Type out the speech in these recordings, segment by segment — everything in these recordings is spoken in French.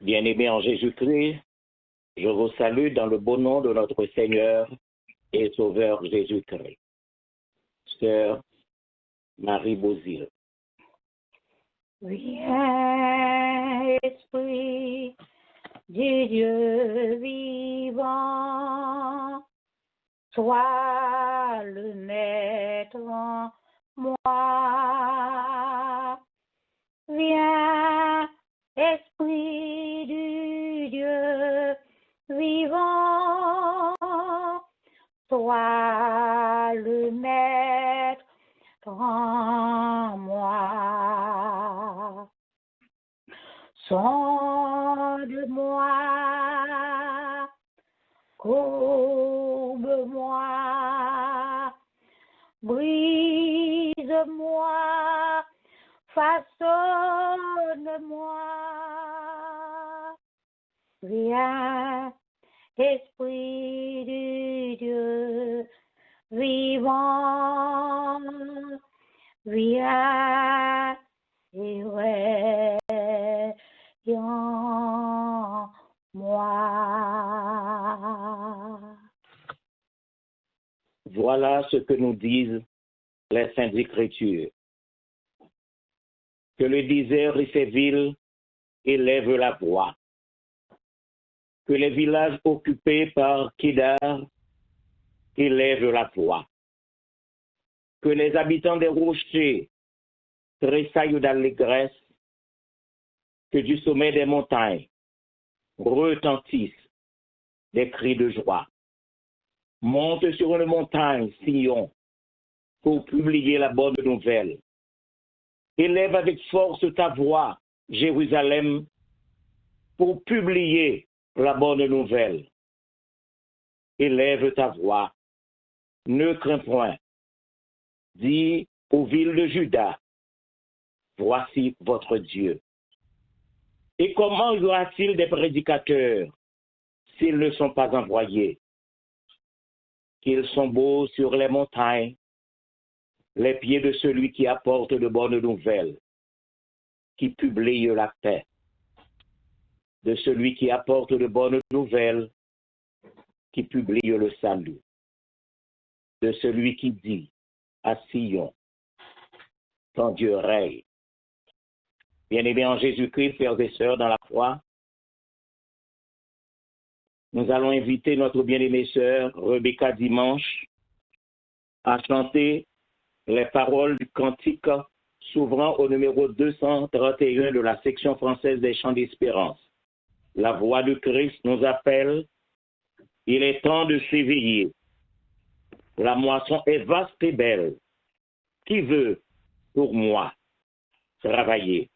Bien-aimés en Jésus-Christ, je vous salue dans le beau nom de notre Seigneur et Sauveur Jésus-Christ. Sœur Marie Bozil. Viens, Esprit du Dieu vivant, sois le maître en moi. Viens, Esprit du Dieu vivant, sois le maître en moi. Sonde-moi, courbe-moi, brise-moi, façonne-moi. Viens, Esprit du Dieu vivant, viens et règne en moi. Voilà ce que nous disent les Saintes Écritures. Que le désert et ses villes élèvent la voix. Que les villages occupés par Kédar élèvent la voix. Que les habitants des rochers tressaillent d'allégresse. Que du sommet des montagnes retentissent des cris de joie. Monte sur une montagne, Sion, pour publier la bonne nouvelle. Élève avec force ta voix, Jérusalem, pour publier la bonne nouvelle. Élève ta voix, ne crains point. Dis aux villes de Juda, voici votre Dieu. Et comment y aura-t-il des prédicateurs s'ils ne sont pas envoyés? Qu'ils sont beaux sur les montagnes, les pieds de celui qui apporte de bonnes nouvelles, qui publie la paix, de celui qui apporte de bonnes nouvelles, qui publie le salut, de celui qui dit à Sion, ton Dieu règne. Bien-aimés en Jésus-Christ, frères et sœurs dans la foi, nous allons inviter notre bien-aimée sœur Rebecca Dimanche à chanter les paroles du cantique s'ouvrant au numéro 231 de la section française des chants d'espérance. La voix de Christ nous appelle. Il est temps de s'éveiller. La moisson est vaste et belle. Qui veut, pour moi, travailler?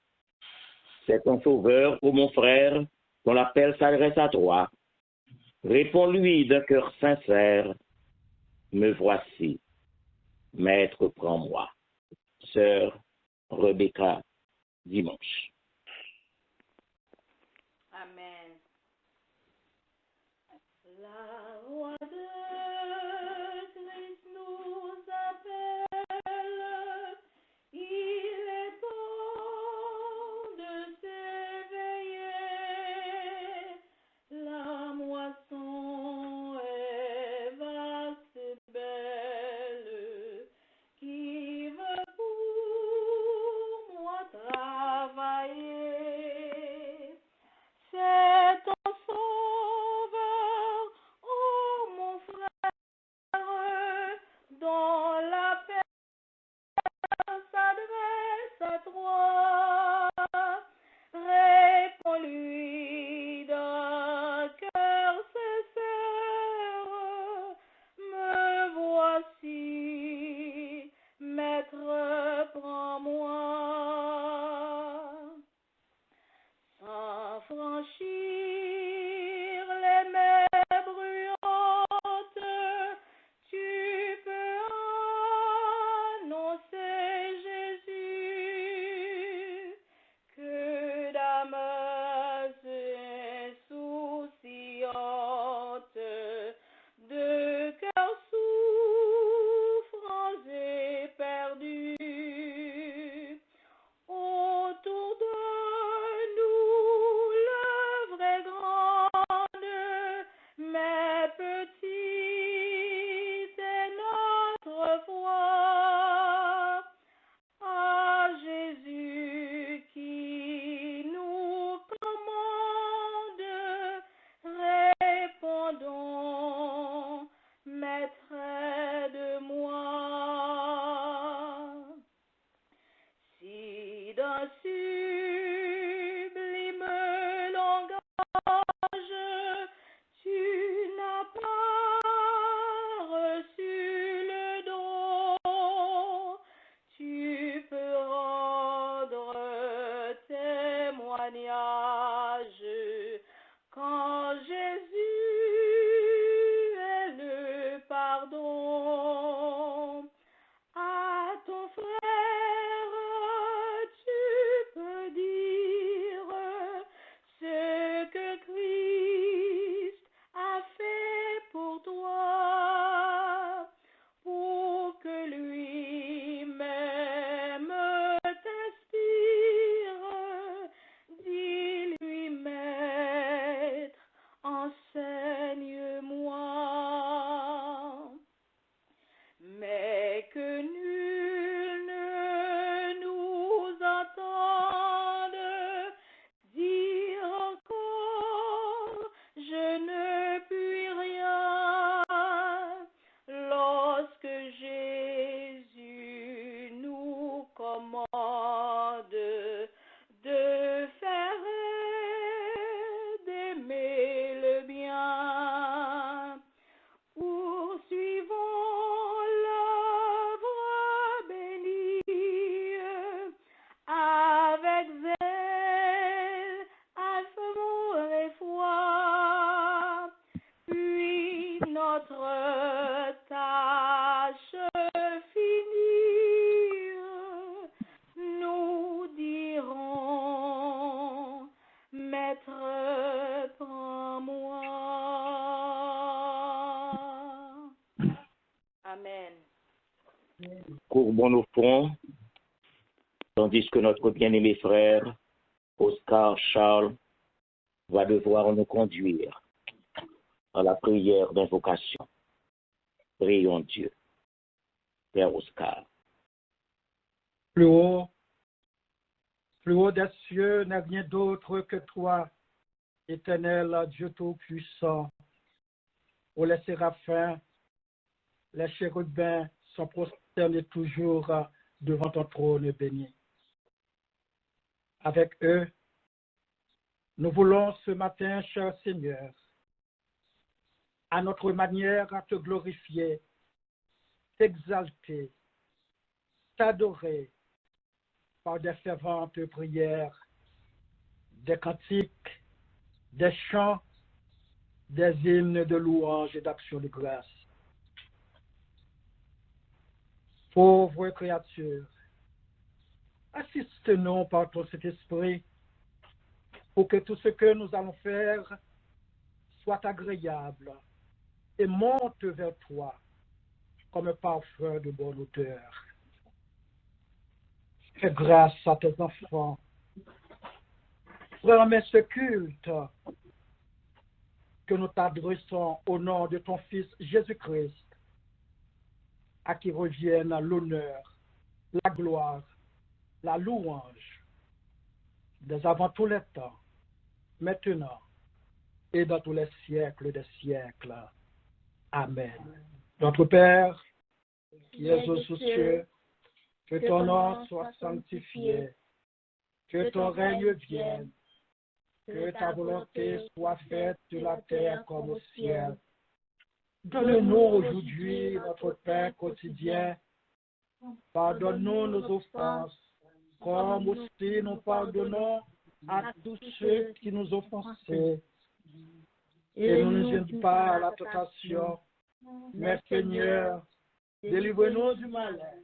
C'est ton sauveur, ô mon frère, dont l'appel s'adresse à toi. Réponds-lui d'un cœur sincère. Me voici. Maître, prends-moi. Sœur Rebecca Dimanche. Amen. La voix de Christ nous appelle. Il est temps de s'éveiller. La moisson est vaste et belle. Qui veut pour moi travailler? commande de faire et d'aimer le bien. Poursuivons l'œuvre bénie avec zèle, amour et foi. Puis notre tâche finie, nous dirons, Maître, prends-moi. Amen. Courbons nos fronts, tandis que notre bien-aimé frère, Oscar Charles, va devoir nous conduire à la prière d'invocation. Prions Dieu. Père Oscar. Plus haut des cieux n'est rien d'autre que toi, éternel Dieu Tout-Puissant. Où les séraphins, les chérubins sont prosternés toujours devant ton trône béni. Avec eux, nous voulons ce matin, cher Seigneur, à notre manière te glorifier, t'exalter, t'adorer par des ferventes prières, des cantiques, des chants, des hymnes de louange et d'action de grâce. Pauvres créatures, assiste-nous par ton Saint-Esprit pour que tout ce que nous allons faire soit agréable et monte vers toi comme un parfum de bonne odeur. Fais grâce à tes enfants. Remets ce culte que nous t'adressons au nom de ton Fils Jésus-Christ, à qui reviennent l'honneur, la gloire, la louange, dès avant tous les temps, maintenant et dans tous les siècles des siècles. Amen. Notre Père, qui es aux cieux, que ton nom soit sanctifié, que ton règne vienne, que ta volonté soit faite sur la terre comme au ciel. Donne-nous aujourd'hui notre pain quotidien. Pardonne-nous nos offenses, comme aussi nous pardonnons à tous ceux qui nous offensent. Et ne nous induis pas à la tentation, mais Seigneur, délivre-nous du malin,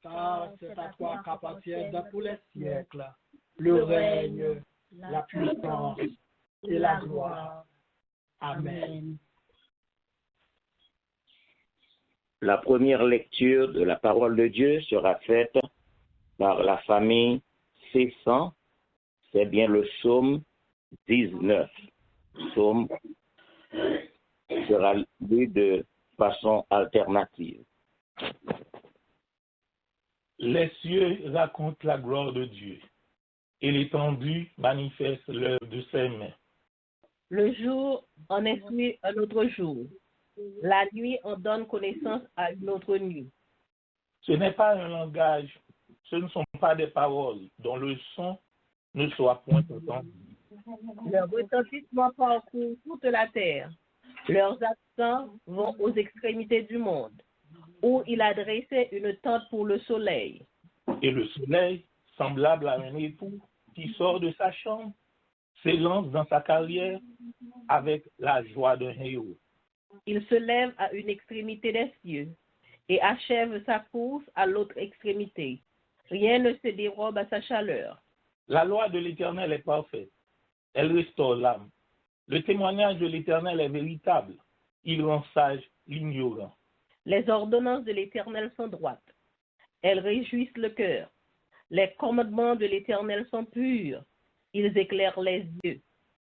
car c'est à toi qu'appartiennent dans tous les siècles le règne, la puissance et la gloire. Amen. La première lecture de la parole de Dieu sera faite par la famille C100. C'est bien le psaume 19. Psaume sera lu de façon alternative. Les cieux racontent la gloire de Dieu, et l'étendue manifeste l'œuvre de ses mains. Le jour en instruit un autre jour. La nuit en donne connaissance à une autre nuit. Ce n'est pas un langage, ce ne sont pas des paroles dont le son ne soit point entendu. Leur retentissement parcourt toute la terre. Leurs accents vont aux extrémités du monde, où il a dressé une tente pour le soleil. Et le soleil, semblable à un époux qui sort de sa chambre, s'élance dans sa carrière avec la joie d'un héros. Il se lève à une extrémité des cieux et achève sa course à l'autre extrémité. Rien ne se dérobe à sa chaleur. La loi de l'Éternel est parfaite. Elle restaure l'âme. Le témoignage de l'Éternel est véritable. Il rend sage l'ignorant. Les ordonnances de l'Éternel sont droites. Elles réjouissent le cœur. Les commandements de l'Éternel sont purs. Ils éclairent les yeux.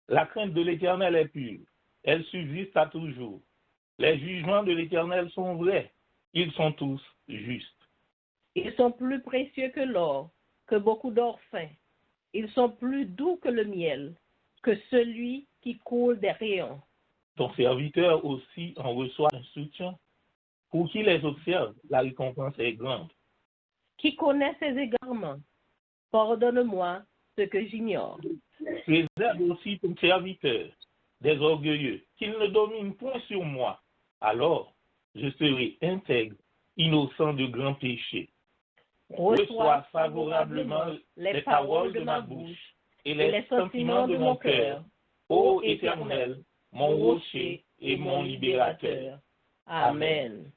La crainte de l'Éternel est pure. Elle subsiste à toujours. Les jugements de l'Éternel sont vrais. Ils sont tous justes. Ils sont plus précieux que l'or, que beaucoup d'or fin. Ils sont plus doux que le miel, que celui qui coule des rayons. Ton serviteur aussi en reçoit instruction. Pour qui les observe, la récompense est grande. qui connaît ses égarements. Pardonne-moi ce que j'ignore. Préserve aussi ton serviteur des orgueilleux, qu'il ne domine point sur moi. Alors, je serai intègre, innocent de grands péchés. Reçois favorablement les paroles de ma bouche et les sentiments de mon cœur, ô Éternel, mon rocher et mon libérateur. Amen.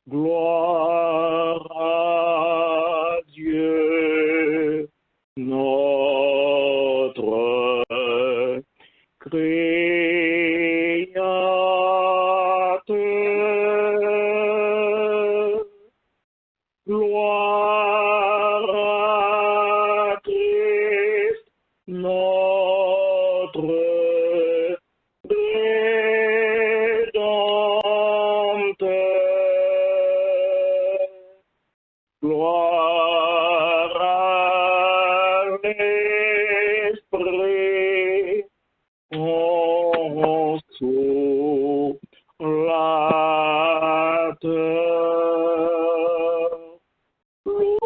Gloire à Dieu, notre Créateur. Gloire à Christ, notre Rédempteur. Gloire à l'Esprit consolateur. Louange,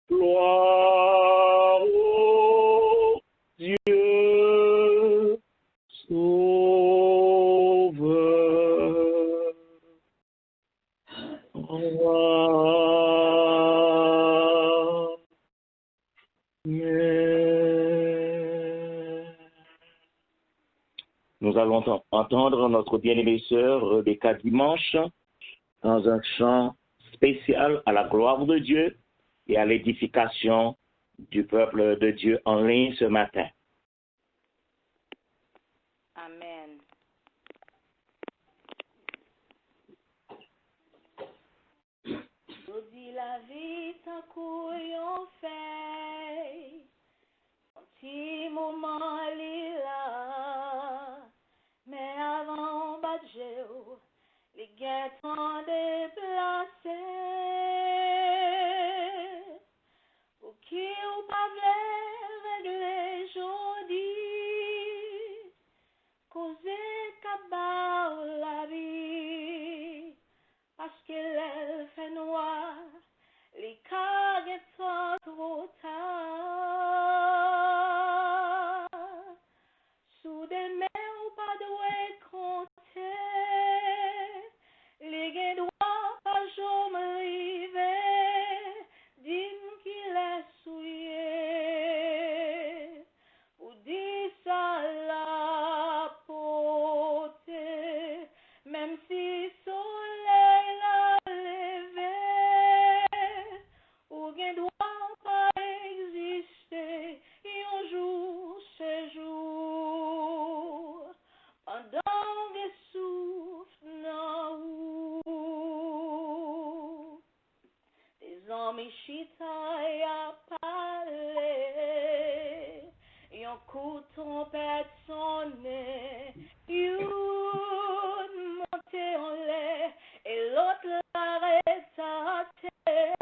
gloire au Dieu sauveur. Amen. Nous allons entendre notre bien-aimée sœur Rebecca dimanche dans un chant spécial à la gloire de Dieu et à l'édification du peuple de Dieu en ligne ce matin. Amen. Nous dit la vie tant qu'on fait, un petit moment là, mais avant badger, les guettants déplacés, pour qui ou pas régler jodi, causer cabar la vie, parce qu'elle fait noir, les caguettes sont trop tard. Sous des mers ou pas doué compter, les guets doigts pas jamais river, dis qu'il est souillé, ou dit ça la portée, même si soleil l'a levé, ou guet doit pas exister, et un jour c'est jour, pendant que souffle dans ou, des hommes chita y a parlé, et un coup de trompette sonné, une montée en l'air, et l'autre l'arrête à terre.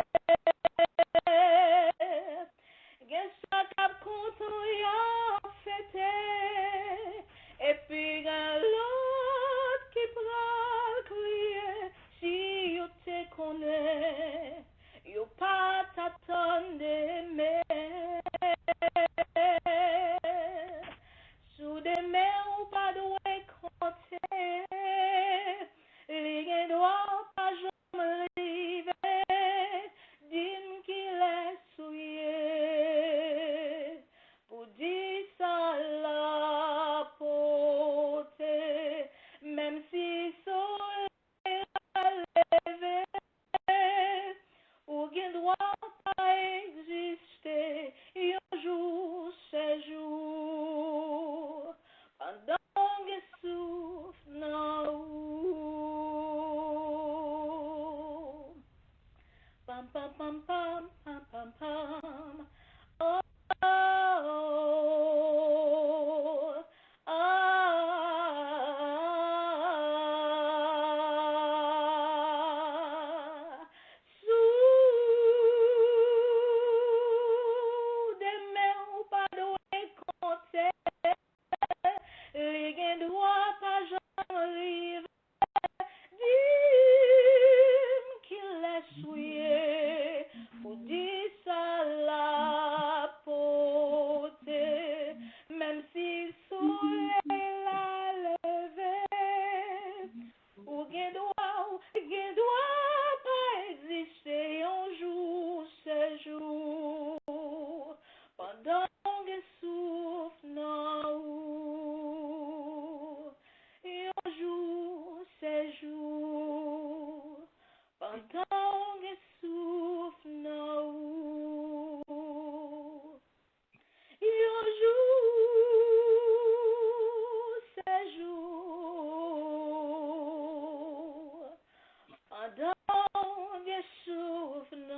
Qu'est-ce cap contre y a fêté, et puis l'autre qui prend crier, si yo te connaît, yo pas t'attendre mais sous des mers ou pas de pendant que souffle non un jour c'est jour pendant que souffle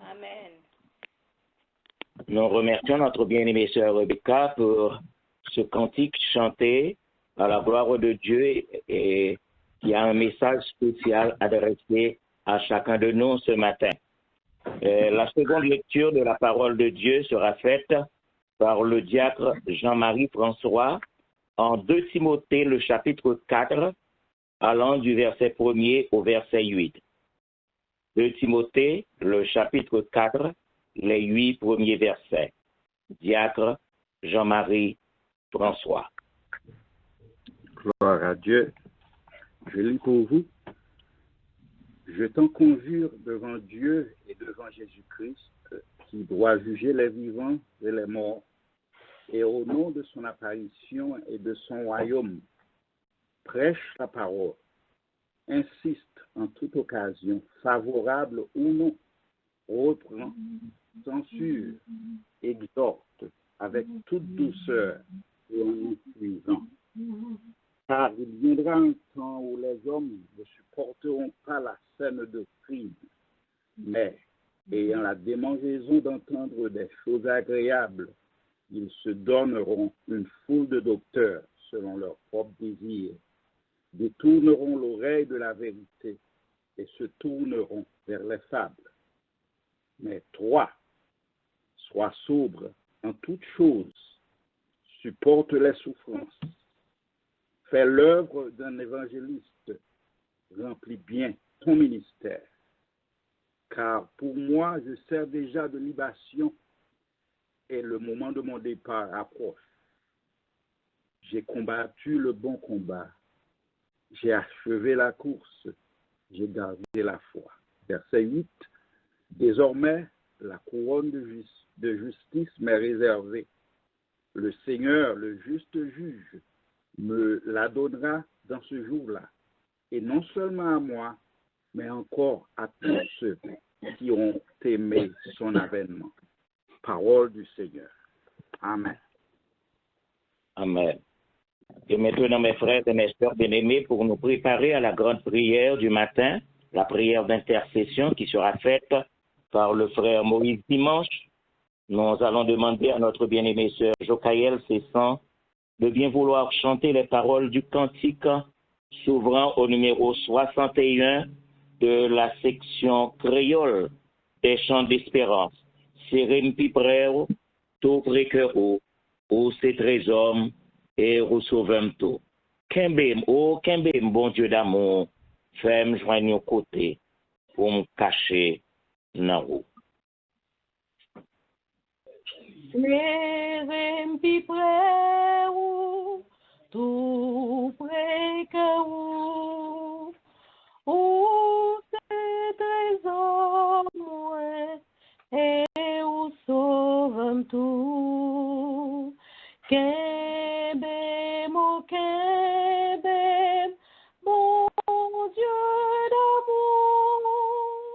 Amen. Nous remercions notre bien-aimée sœur Rebecca pour ce cantique chanté à la gloire de Dieu et qui a un message spécial adressé à chacun de nous ce matin. La seconde lecture de la parole de Dieu sera faite par le diacre Jean-Marie François en 2 Timothée, le chapitre 4, allant du verset 1er au verset 8. 2 Timothée, le chapitre 4, les 8 premiers versets. Diacre Jean-Marie François. Gloire à Dieu. Je lis pour vous. Je t'en conjure devant Dieu et devant Jésus-Christ, qui doit juger les vivants et les morts, et au nom de son apparition et de son royaume, prêche la parole, insiste en toute occasion, favorable ou non, reprend, censure, exhorte avec toute douceur et en instruisant. Car il viendra un temps où les hommes ne supporteront pas la saine doctrine, mais, ayant la démangeaison d'entendre des choses agréables, ils se donneront une foule de docteurs selon leur propre désir, détourneront l'oreille de la vérité et se tourneront vers les fables. Mais toi, sois sobre en toutes choses, supporte les souffrances, fais l'œuvre d'un évangéliste, remplis bien ton ministère. Car pour moi, je sers déjà de libation et le moment de mon départ approche. J'ai combattu le bon combat, j'ai achevé la course, j'ai gardé la foi. Verset 8. Désormais, la couronne de justice m'est réservée. Le Seigneur, le juste juge, me la donnera dans ce jour-là. Et non seulement à moi, mais encore à tous ceux qui ont aimé son avènement. Parole du Seigneur. Amen. Amen. Et maintenant, mes frères et mes sœurs bien-aimés, pour nous préparer à la grande prière du matin, la prière d'intercession qui sera faite par le frère Moïse dimanche, nous allons demander à notre bien-aimée sœur Jocaël Cessan de bien vouloir chanter les paroles du cantique s'ouvrant au numéro 61 de la section créole des chants d'espérance. Serem pipreo, tout préquero, ou c'est trésor et ou sauvem tout. Kembem, bon Dieu d'amour, femme joigne au côté pour me cacher dans vous. Serem pipreo, tout préquero, ou c'est trésor moi et ou sauvem tout. Kembem, bon Dieu d'amour,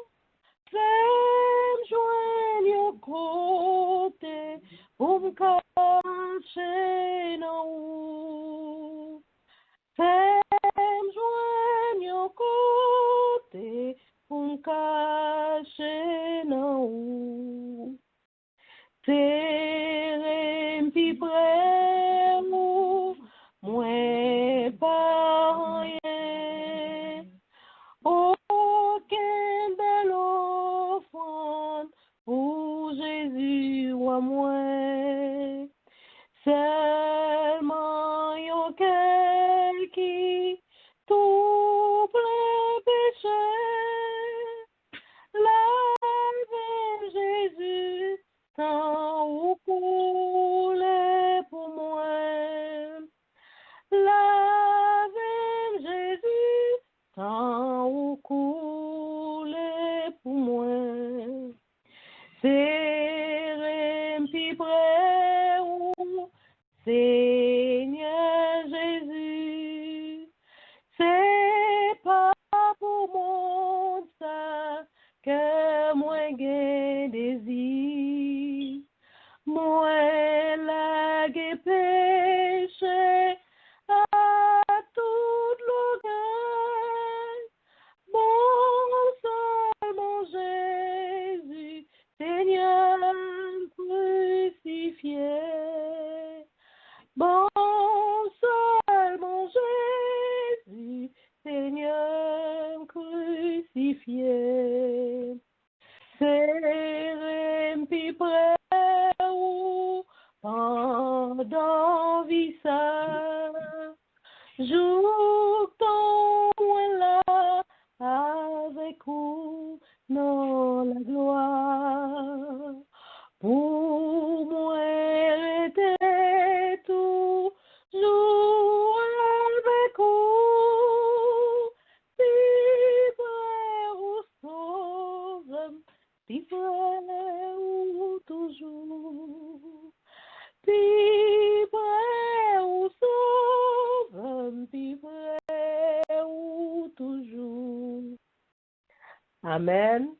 fais-moi joindre au côté pour me cacher dans vous. Fais-moi joindre au côté pour me cacher dans vous. Serem pi près ou, moi pas rien. Aucun bel offrande pour Jésus ou à moi. Seulement yon cœur qui tout plein péché. Lave Jésus, tant ou coulé pour moi. Lave Jésus, tant ou coulé pour moi. plus près, Seigneur Jésus, c'est pas pour mon ça que moi j'ai désir, moi la péché à toute l'orgueil, bon seul mon Jésus, Seigneur crucifié. Bon seul mon Jésus, Seigneur crucifié. C'est plus près ou pendant vie ça, joue ton là avec vous dans la gloire. Pour moi, était toujours avec vous, si vrai ou sauve, si vrai ou toujours, si vrai ou sauve, si vrai ou toujours. Amen.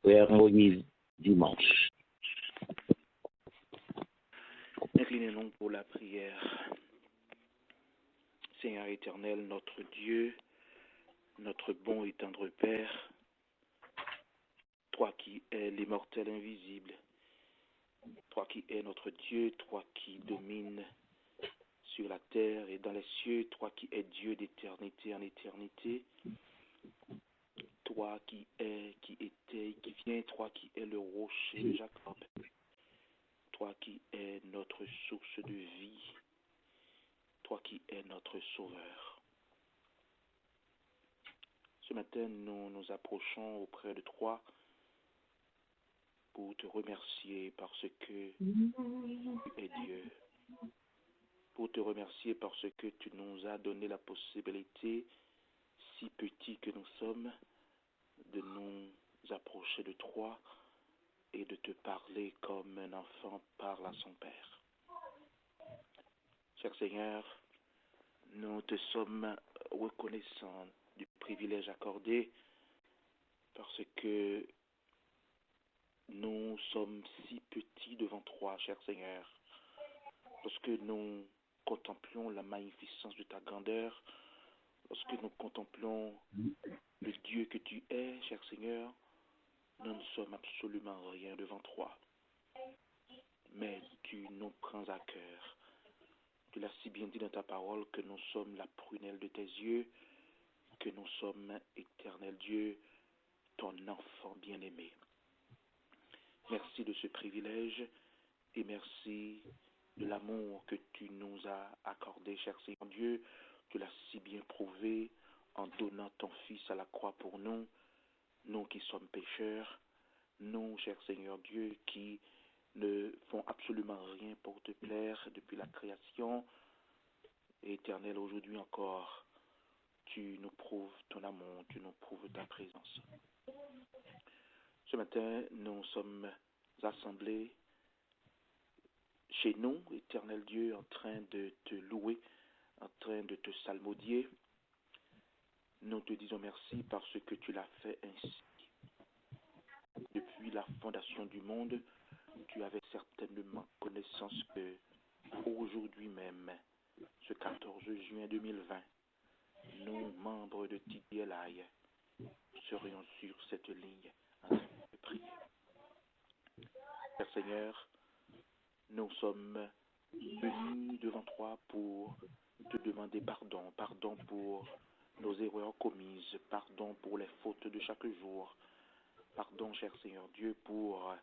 Frère Moïse Dimanche. Inclinez-nous pour la prière. Seigneur éternel, notre Dieu, notre bon et tendre Père, toi qui es l'immortel invisible, toi qui es notre Dieu, toi qui domines sur la terre et dans les cieux, toi qui es Dieu d'éternité en éternité, toi qui es, qui était, qui vient, toi qui es le rocher de Jacob, toi qui es notre source de vie, toi qui es notre sauveur. Ce matin, nous nous approchons auprès de toi pour te remercier parce que tu es Dieu, pour te remercier parce que tu nous as donné la possibilité, si petits que nous sommes, de nous approcher de toi et de te parler comme un enfant parle à son Père. Cher Seigneur, nous te sommes reconnaissants du privilège accordé parce que nous sommes si petits devant toi, cher Seigneur. Lorsque nous contemplons la magnificence de ta grandeur, lorsque nous contemplons le Dieu que tu es, cher Seigneur, nous ne sommes absolument rien devant toi. Mais tu nous prends à cœur. Tu l'as si bien dit dans ta parole que nous sommes la prunelle de tes yeux, que nous sommes, éternel Dieu, ton enfant bien-aimé. Merci de ce privilège et merci de l'amour que tu nous as accordé, cher Seigneur Dieu. Tu l'as si bien prouvé en donnant ton Fils à la croix pour nous, nous qui sommes pécheurs, nous, cher Seigneur Dieu, qui ne font absolument rien pour te plaire depuis la création. Et éternel, aujourd'hui encore, tu nous prouves ton amour, tu nous prouves ta présence. Ce matin, nous sommes assemblés chez nous, éternel Dieu, en train de te louer, en train de te salmodier. Nous te disons merci parce que tu l'as fait ainsi. Depuis la fondation du monde, tu avais certainement connaissance que aujourd'hui même, ce 14 juin 2020, nous, membres de TDLI, serions sur cette ligne en train de prier. Père Seigneur, nous sommes venus devant toi pour te demander pardon, pardon pour nos erreurs commises, pardon pour les fautes de chaque jour, pardon, cher Seigneur Dieu, pour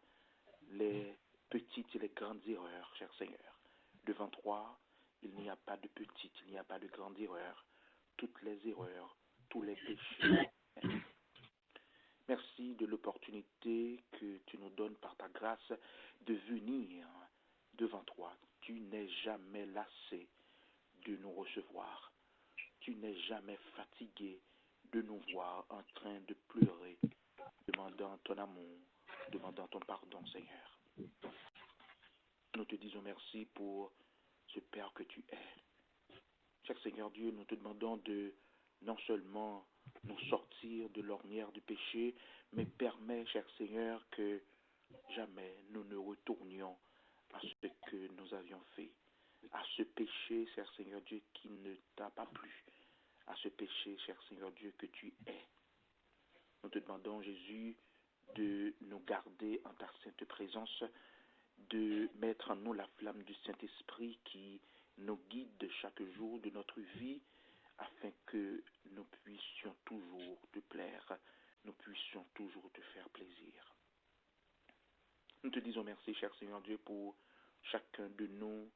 les petites et les grandes erreurs, cher Seigneur. Devant toi, il n'y a pas de petites, il n'y a pas de grandes erreurs. Toutes les erreurs, tous les péchés. Merci de l'opportunité que tu nous donnes par ta grâce de venir devant toi. Tu n'es jamais lassé de nous recevoir. Tu n'es jamais fatigué de nous voir en train de pleurer demandant ton amour, demandant ton pardon, Seigneur. Nous te disons merci pour ce Père que tu es. Cher Seigneur Dieu, nous te demandons de non seulement nous sortir de l'ornière du péché, mais permets, cher Seigneur, que jamais nous ne retournions à ce que nous avions fait, à ce péché, cher Seigneur Dieu, qui ne t'a pas plu, à ce péché, cher Seigneur Dieu, que tu es. Nous te demandons, Jésus, de nous garder en ta sainte présence, de mettre en nous la flamme du Saint-Esprit qui nous guide chaque jour de notre vie, afin que nous puissions toujours te plaire, nous puissions toujours te faire plaisir. Nous te disons merci, cher Seigneur Dieu, pour chacun de nous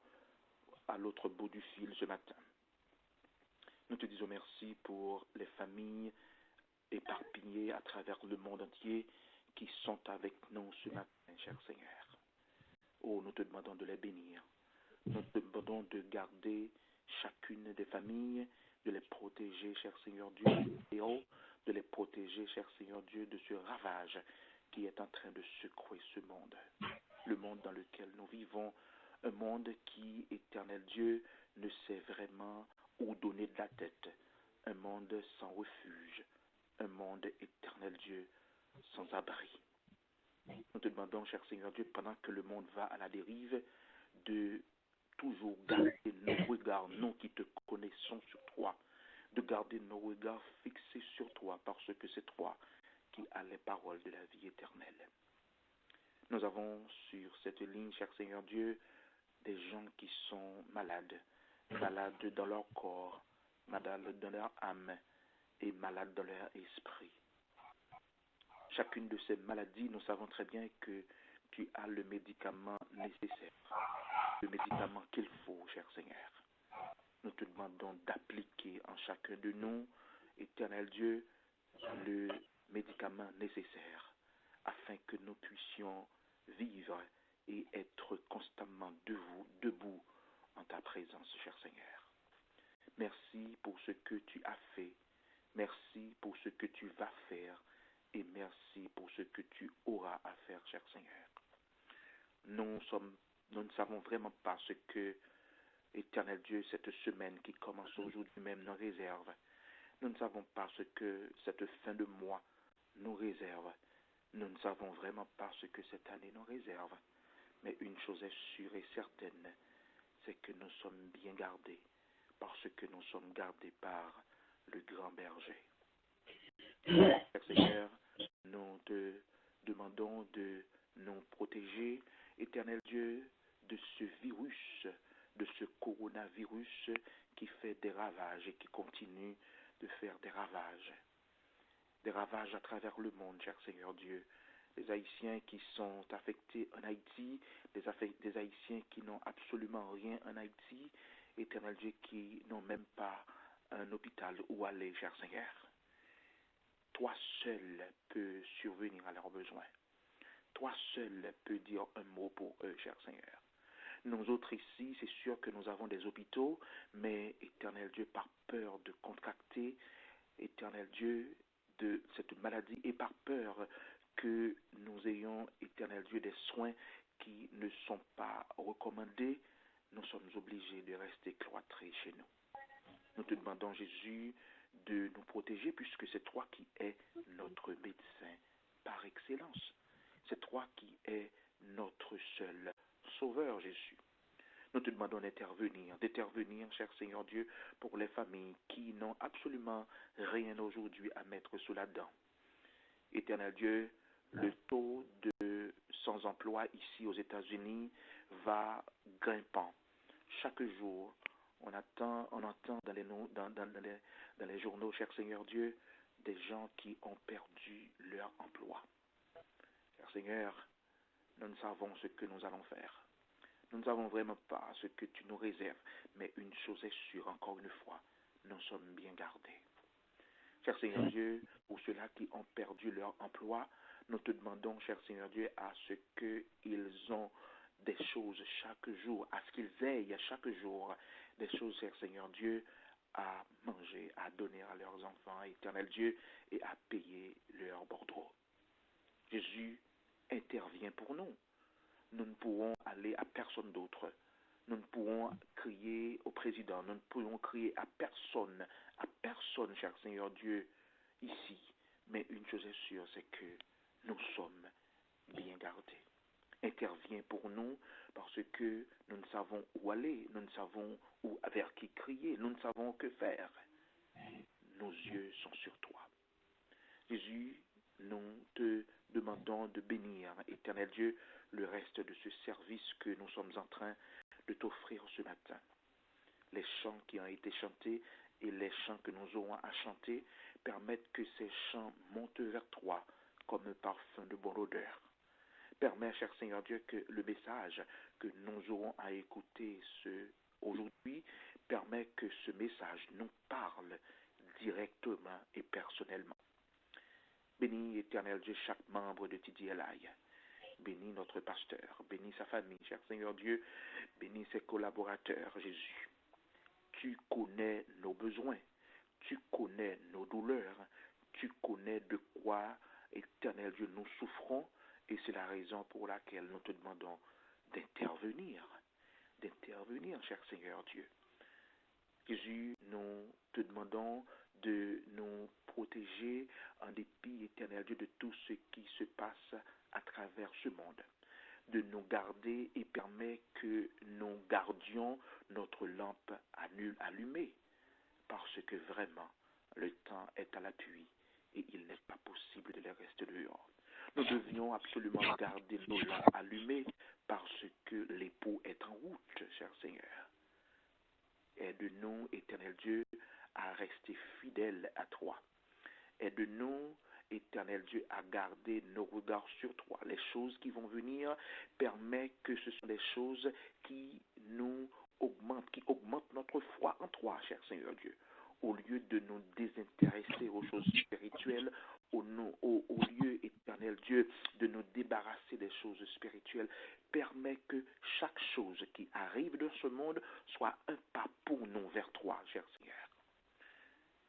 à l'autre bout du fil ce matin. Nous te disons merci pour les familles éparpillées à travers le monde entier qui sont avec nous ce matin, cher Seigneur. Oh, nous te demandons de les bénir. Nous te demandons de garder chacune des familles, de les protéger, cher Seigneur Dieu, et de les protéger, cher Seigneur Dieu, de ce ravage qui est en train de secouer ce monde. Le monde dans lequel nous vivons, un monde qui, éternel Dieu, ne sait vraiment où donner de la tête. Un monde sans refuge. Un monde, éternel Dieu, sans abri. Nous te demandons, cher Seigneur Dieu, pendant que le monde va à la dérive, de toujours garder nos regards, nous qui te connaissons sur toi, de garder nos regards fixés sur toi, parce que c'est toi qui as les paroles de la vie éternelle. Nous avons sur cette ligne, cher Seigneur Dieu, des gens qui sont malades, malades dans leur corps, malades dans leur âme et malades dans leur esprit. Chacune de ces maladies, nous savons très bien que tu as le médicament nécessaire, le médicament qu'il faut, cher Seigneur. Nous te demandons d'appliquer en chacun de nous, éternel Dieu, le médicament nécessaire afin que nous puissions vivre et être constamment debout en ta présence, cher Seigneur. Merci pour ce que tu as fait. Merci pour ce que tu vas faire. Et merci pour ce que tu auras à faire, cher Seigneur. Nous ne savons vraiment pas ce que, éternel Dieu, cette semaine qui commence aujourd'hui même nous réserve. Nous ne savons pas ce que cette fin de mois nous réserve. Nous ne savons vraiment pas ce que cette année nous réserve. Mais une chose est sûre et certaine, c'est que nous sommes bien gardés, parce que nous sommes gardés par le grand berger. Seigneur, nous te demandons de nous protéger, éternel Dieu, de ce virus, de ce coronavirus qui fait des ravages et qui continue de faire des ravages à travers le monde, cher Seigneur Dieu. Les Haïtiens qui sont affectés en Haïti, des Haïtiens qui n'ont absolument rien en Haïti, éternel Dieu, qui n'ont même pas un hôpital où aller, cher Seigneur. Toi seul peux survenir à leurs besoins. Toi seul peux dire un mot pour eux, cher Seigneur. Nous autres ici, c'est sûr que nous avons des hôpitaux, mais, éternel Dieu, par peur de contracter, éternel Dieu, de cette maladie et par peur que nous ayons, éternel Dieu, des soins qui ne sont pas recommandés, nous sommes obligés de rester cloîtrés chez nous. Nous te demandons, Jésus, de nous protéger puisque c'est toi qui es notre médecin par excellence. C'est toi qui es notre seul sauveur, Jésus. Nous te demandons d'intervenir, cher Seigneur Dieu, pour les familles qui n'ont absolument rien aujourd'hui à mettre sous la dent. Éternel Dieu, le taux de sans-emploi ici aux États-Unis va grimpant. Chaque jour, on entend dans les journaux, cher Seigneur Dieu, des gens qui ont perdu leur emploi. Cher Seigneur, nous ne savons ce que nous allons faire. Nous ne savons vraiment pas ce que tu nous réserves, mais une chose est sûre, encore une fois, nous sommes bien gardés. Cher Seigneur Dieu, pour ceux-là qui ont perdu leur emploi, nous te demandons, cher Seigneur Dieu, à ce qu'ils ont des choses chaque jour, à ce qu'ils aient chaque jour des choses, cher Seigneur Dieu, à manger, à donner à leurs enfants, éternel Dieu, et à payer leurs bordereaux. pourrons aller à personne d'autre. Nous ne pourrons crier au président, nous ne pourrons crier à personne, cher Seigneur Dieu, ici. Mais une chose est sûre, c'est que nous sommes bien gardés. Interviens pour nous parce que nous ne savons où aller, nous ne savons vers qui crier, nous ne savons que faire. Nos yeux sont sur toi. Jésus, nous te demandons de bénir, éternel Dieu, le reste de ce service que nous sommes en train de t'offrir ce matin. Les chants qui ont été chantés et les chants que nous aurons à chanter permettent que ces chants montent vers toi comme un parfum de bonne odeur. Permets, cher Seigneur Dieu, que le message que nous aurons à écouter aujourd'hui permet que ce message nous parle directement et personnellement. Bénis, éternel Dieu, chaque membre de TDLI. Bénis notre pasteur, bénis sa famille, cher Seigneur Dieu, bénis ses collaborateurs, Jésus. Tu connais nos besoins, tu connais nos douleurs, tu connais de quoi, éternel Dieu, nous souffrons, et c'est la raison pour laquelle nous te demandons d'intervenir, cher Seigneur Dieu. Jésus, nous te demandons de nous protéger en dépit, éternel Dieu, de tout ce qui se passe à travers ce monde, de nous garder et permet que nous gardions notre lampe allumée, parce que vraiment, le temps est à l'appui et il n'est pas possible de les rester dehors. Nous devions absolument garder nos lampes allumées parce que l'époux est en route, cher Seigneur. Aide-nous, éternel Dieu, à rester fidèles à toi. Aide-nous, éternel Dieu, à garder nos regards sur toi. Les choses qui vont venir permettent que ce sont des choses qui nous augmentent, qui augmentent notre foi en toi, cher Seigneur Dieu. Au lieu de nous désintéresser aux choses spirituelles, au lieu, éternel Dieu, de nous débarrasser des choses spirituelles, permet que chaque chose qui arrive dans ce monde soit un pas pour nous vers toi, cher Seigneur.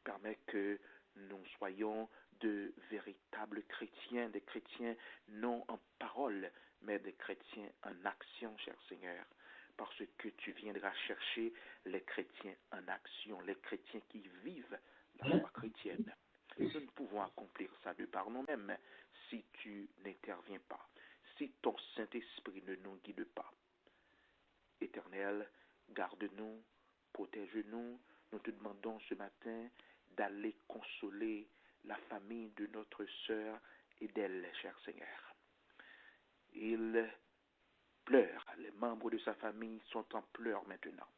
Permet que nous soyons de véritables chrétiens, des chrétiens non en parole, mais des chrétiens en action, cher Seigneur. Parce que tu viendras chercher les chrétiens en action, les chrétiens qui vivent la foi chrétienne. Nous ne pouvons accomplir ça de par nous-mêmes si tu n'interviens pas, si ton Saint-Esprit ne nous guide pas. Éternel, garde-nous, protège-nous. Nous te demandons ce matin d'aller consoler la famille de notre sœur Edel, cher Seigneur. Il pleure. Les membres de sa famille sont en pleurs maintenant.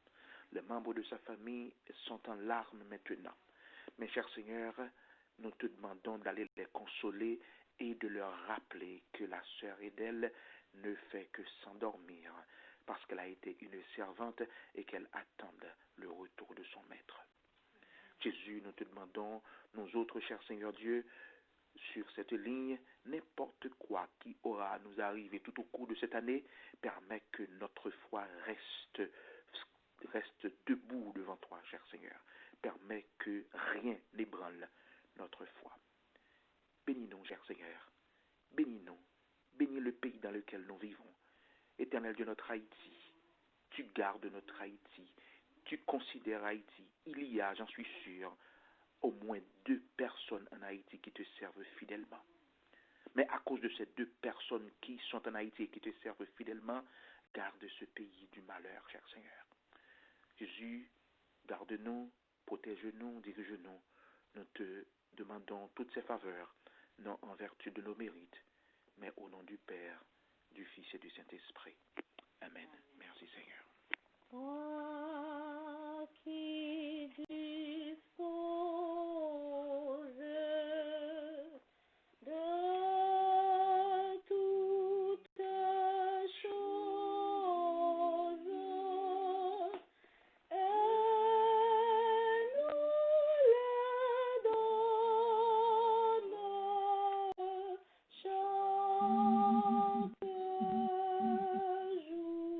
Les membres de sa famille sont en larmes maintenant. Mais cher Seigneur, nous te demandons d'aller les consoler et de leur rappeler que la sœur Edel ne fait que s'endormir parce qu'elle a été une servante et qu'elle attend le retour de son maître. Jésus, nous te demandons, nous autres, cher Seigneur Dieu, sur cette ligne, n'importe quoi qui aura à nous arriver tout au cours de cette année, permet que notre foi reste debout devant toi, cher Seigneur. Permet que rien n'ébranle notre foi. Bénis-nous, cher Seigneur. Bénis-nous. Bénis le pays dans lequel nous vivons. Éternel Dieu, notre Haïti. Tu gardes notre Haïti. Tu considères Haïti. Il y a, j'en suis sûr, au moins 2 personnes en Haïti qui te servent fidèlement. Mais à cause de ces 2 personnes qui sont en Haïti et qui te servent fidèlement, garde ce pays du malheur, cher Seigneur. Jésus, garde-nous, protège-nous, dirige-nous. Nous te demandons toutes ces faveurs, non en vertu de nos mérites, mais au nom du Père, du Fils et du Saint-Esprit. Amen. Merci Seigneur. Toi qui disposes de toutes choses, et nous les donnes chaque jour.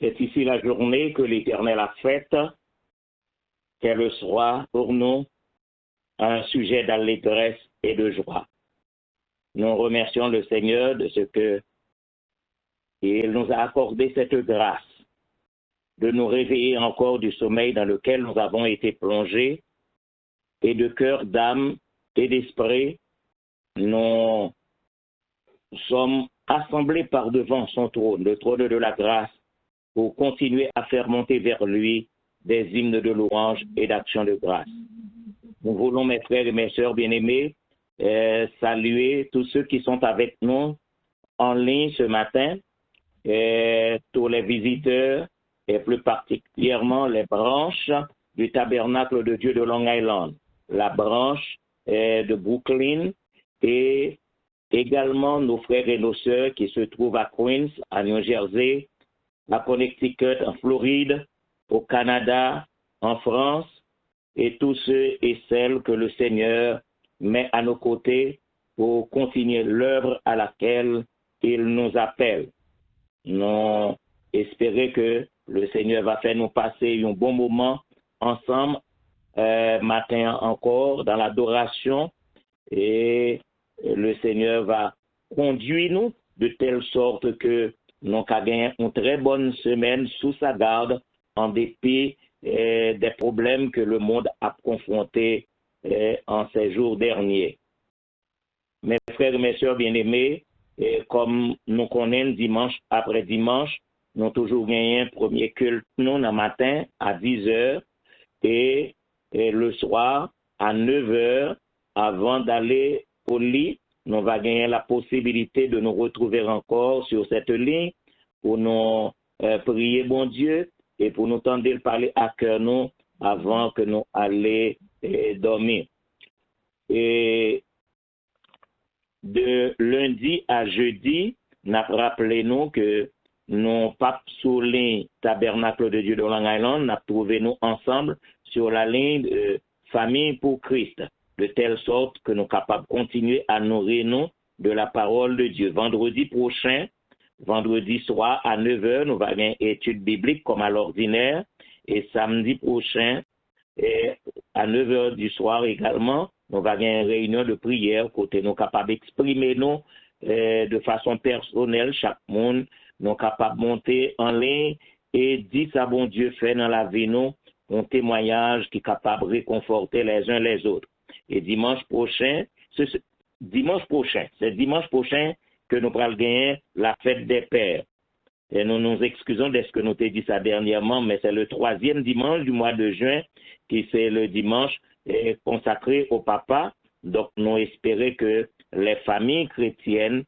C'est ici la journée que l'Éternel a faite, qu'elle soit pour nous un sujet d'allégresse et de joie. Nous remercions le Seigneur de ce que il nous a accordé cette grâce de nous réveiller encore du sommeil dans lequel nous avons été plongés et de cœur, d'âme et d'esprit, nous sommes assemblés par devant son trône, le trône de la grâce, pour continuer à faire monter vers lui des hymnes de louange et d'action de grâce. Nous voulons, mes frères et mes sœurs bien-aimés, saluer tous ceux qui sont avec nous en ligne ce matin, tous les visiteurs, et plus particulièrement les branches du tabernacle de Dieu de Long Island, la branche de Brooklyn et également nos frères et nos sœurs qui se trouvent à Queens, à New Jersey, à Connecticut, en Floride, au Canada, en France, et tous ceux et celles que le Seigneur met à nos côtés pour continuer l'œuvre à laquelle il nous appelle. Nous espérons que le Seigneur va faire nous passer un bon moment ensemble, matin encore, dans l'adoration, et le Seigneur va conduire nous de telle sorte que nous avons gagné une très bonne semaine sous sa garde, en dépit des problèmes que le monde a confrontés en ces jours derniers. Mes frères et mes sœurs bien-aimés, comme nous connaissons dimanche après dimanche, nous avons toujours gagné un premier culte nous le matin à 10h et le soir à 9h avant d'aller au lit. Nous allons gagner la possibilité de nous retrouver encore sur cette ligne pour nous prier bon Dieu et pour nous tendre de parler à cœur nous avant que nous allions dormir. Et de lundi à jeudi, nous rappelons que nous pas sous le tabernacle de Dieu de Long Island, nous trouvé nous ensemble sur la ligne de famille pour Christ, de telle sorte que nous sommes capables de continuer à nourrir nous de la parole de Dieu. Vendredi prochain, vendredi soir à 9h, nous allons avoir une étude biblique comme à l'ordinaire, et samedi prochain, à 9h du soir également, nous allons avoir une réunion de prière côté nous capables d'exprimer nous de façon personnelle, chaque monde, nous capables de monter en ligne et dire ça bon Dieu fait dans la vie nous, un témoignage qui est capable de réconforter les uns les autres. Et dimanche prochain, c'est dimanche prochain que nous allons gagner la fête des pères. Et nous nous excusons de ce que nous t'ai dit ça dernièrement, mais c'est le 3e dimanche du mois de juin qui c'est le dimanche consacré au papa. Donc nous espérons que les familles chrétiennes,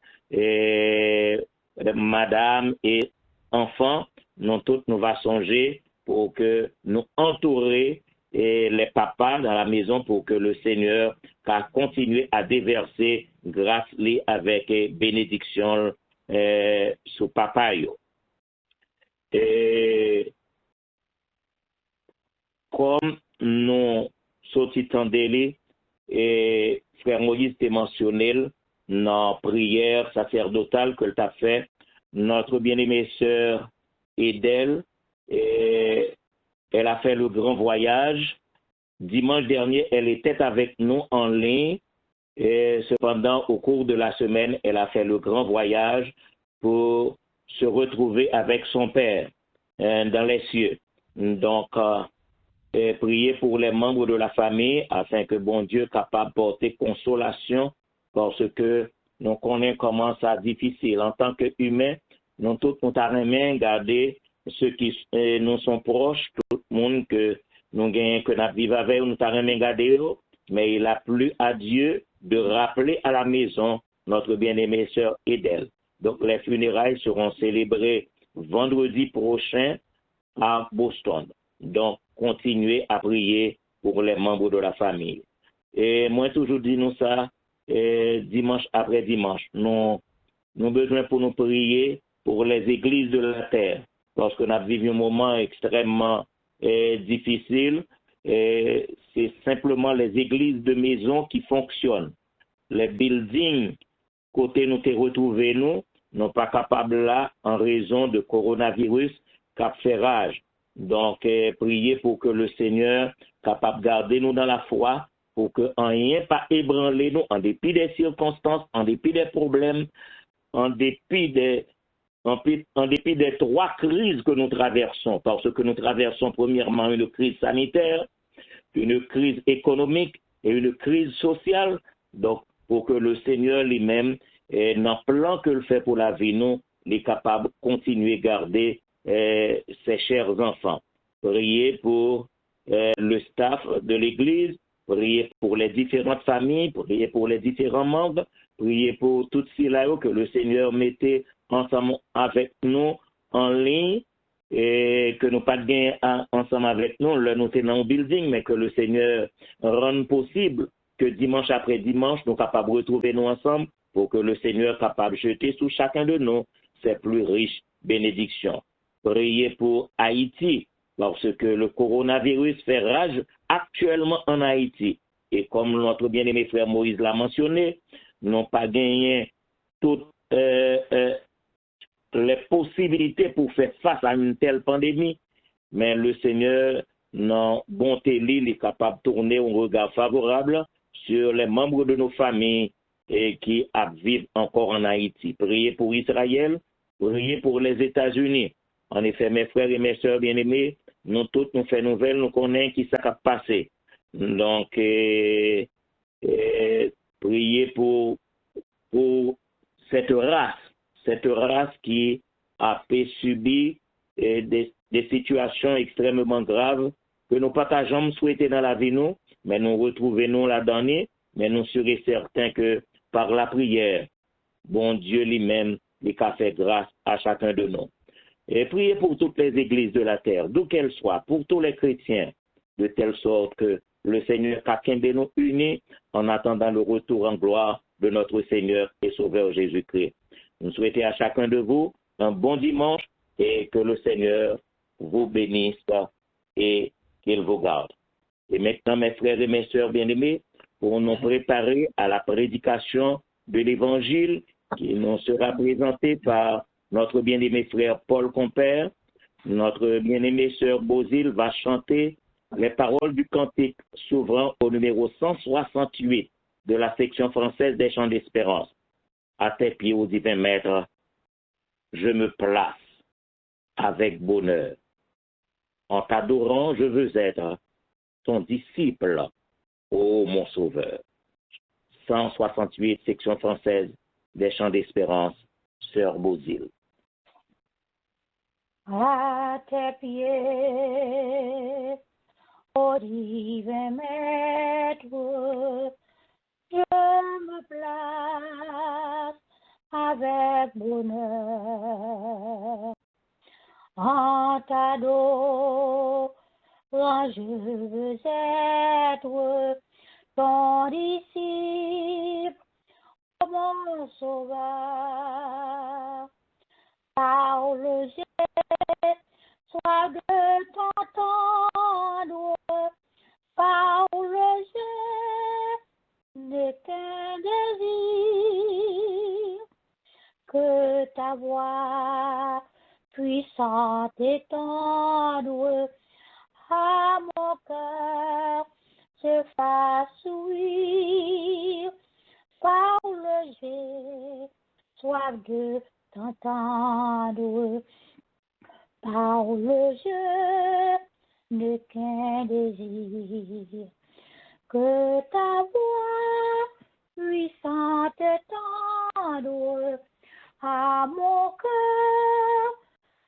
madame et enfants, nous toutes nous va songer pour que nous entourer les papas dans la maison pour que le Seigneur continue à déverser grâce avec bénédiction sur papa. Et comme nous sortons d'élé, et frère Moïse t'a mentionné dans la prière sacerdotale que tu as fait, notre bien-aimée sœur Edel, elle a fait le grand voyage. Dimanche dernier, elle était avec nous en ligne. Et cependant, au cours de la semaine, elle a fait le grand voyage pour se retrouver avec son Père dans les cieux. Donc, prier pour les membres de la famille afin que bon Dieu soit capable de porter consolation parce que nous connaissons comment ça difficile. En tant qu'humains, nous tous nous avons garder ceux qui nous sont proches, tout le monde que nous gagnons, que nous vivons avec, nous avons gardé, mais il a plu à Dieu de rappeler à la maison notre bien-aimée sœur Edel. Donc les funérailles seront célébrées vendredi prochain à Boston. Donc continuez à prier pour les membres de la famille. Et moi toujours dis nous ça dimanche après dimanche. Nous avons besoin pour nous prier pour les églises de la terre. Parce que nous avons vécu un moment extrêmement difficile. C'est simplement les églises de maison qui fonctionnent. Les buildings, côté nous te retrouver nous, non pas capables là en raison de coronavirus, qu'a fait rage. Donc, priez pour que le Seigneur capable de garder nous dans la foi, pour que rien pas ébranler nous en dépit des circonstances, en dépit des problèmes, en dépit des trois crises que nous traversons, parce que nous traversons premièrement une crise sanitaire, une crise économique et une crise sociale. Donc, pour que le Seigneur lui-même, dans le plan que le fait pour la vie, nous, est capable de continuer à garder ses chers enfants. Priez pour le staff de l'Église, priez pour les différentes familles, priez pour les différents membres, priez pour toutes ceux-là que le Seigneur mettait ensemble avec nous en ligne et que nous pas de gain ensemble avec nous, là nous sommes dans un building, mais que le Seigneur rende possible que dimanche après dimanche, nous capables de retrouver nous ensemble pour que le Seigneur capable de jeter sur chacun de nous ses plus riches bénédictions. Priez pour Haïti, parce que le coronavirus fait rage actuellement en Haïti. Et comme notre bien-aimé frère Moïse l'a mentionné, nous n'avons pas gagné toutes les possibilités pour faire face à une telle pandémie, mais le Seigneur, dans bonté, il est capable de tourner un regard favorable sur les membres de nos familles et qui vivent encore en Haïti. Priez pour Israël, priez pour les États-Unis. En effet, mes frères et mes sœurs bien-aimés, nous tous nous faisons nouvelles, nous connaissons qui ça a passé. Donc, priez pour cette race qui a subi des situations extrêmement graves que nous partageons souhaiter dans la vie, nous, mais nous retrouvons là-dedans, mais nous sommes certains que par la prière, bon Dieu lui-même, il a fait grâce à chacun de nous. Et priez pour toutes les églises de la terre, d'où qu'elles soient, pour tous les chrétiens, de telle sorte que le Seigneur Kakembe nous unit en attendant le retour en gloire de notre Seigneur et Sauveur Jésus-Christ. Nous souhaitons à chacun de vous un bon dimanche et que le Seigneur vous bénisse et qu'il vous garde. Et maintenant, mes frères et mes sœurs bien-aimés, pour nous préparer à la prédication de l'Évangile qui nous sera présentée par notre bien-aimé frère Paul Compère. Notre bien-aimée sœur Bozil va chanter les paroles du cantique s'ouvrant au numéro 168 de la section française des Chants d'Espérance. À tes pieds, ô divin maître, je me place avec bonheur. En t'adorant, je veux être ton disciple, ô mon sauveur. 168, section française des Chants d'Espérance, sœur Bozil. À tes pieds, ô divin maître, je me place avec bonheur. En t'adorant, je veux être ton disciple, mon sauveur. Parle, j'ai soif de t'entendre. Parle, je n'ai qu'un désir, que ta voix puissante et tendre à mon cœur se fasse ouïr. Parle, j'ai soif de t'entendre. Parle, je n'ai qu'un désir, que ta voix puissante et tendre à mon cœur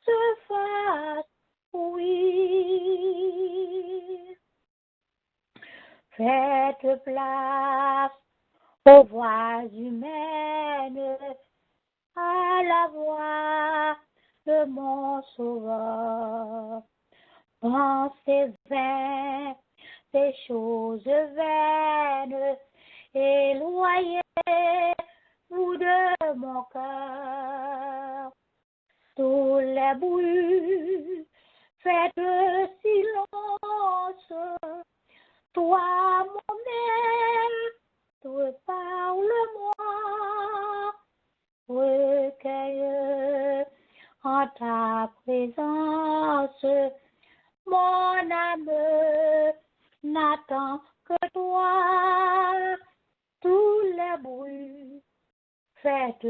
se fasse ouïr. Faites place aux voix humaines, à la voix de mon sauveur. Pensez vaines, ces choses vaines, éloignez-vous de mon cœur. Tous les bruits, faites le silence. Toi, mon maître, parle-moi. Recueille en ta présence. Mon âme n'attend que toi. Tous les bruits, faites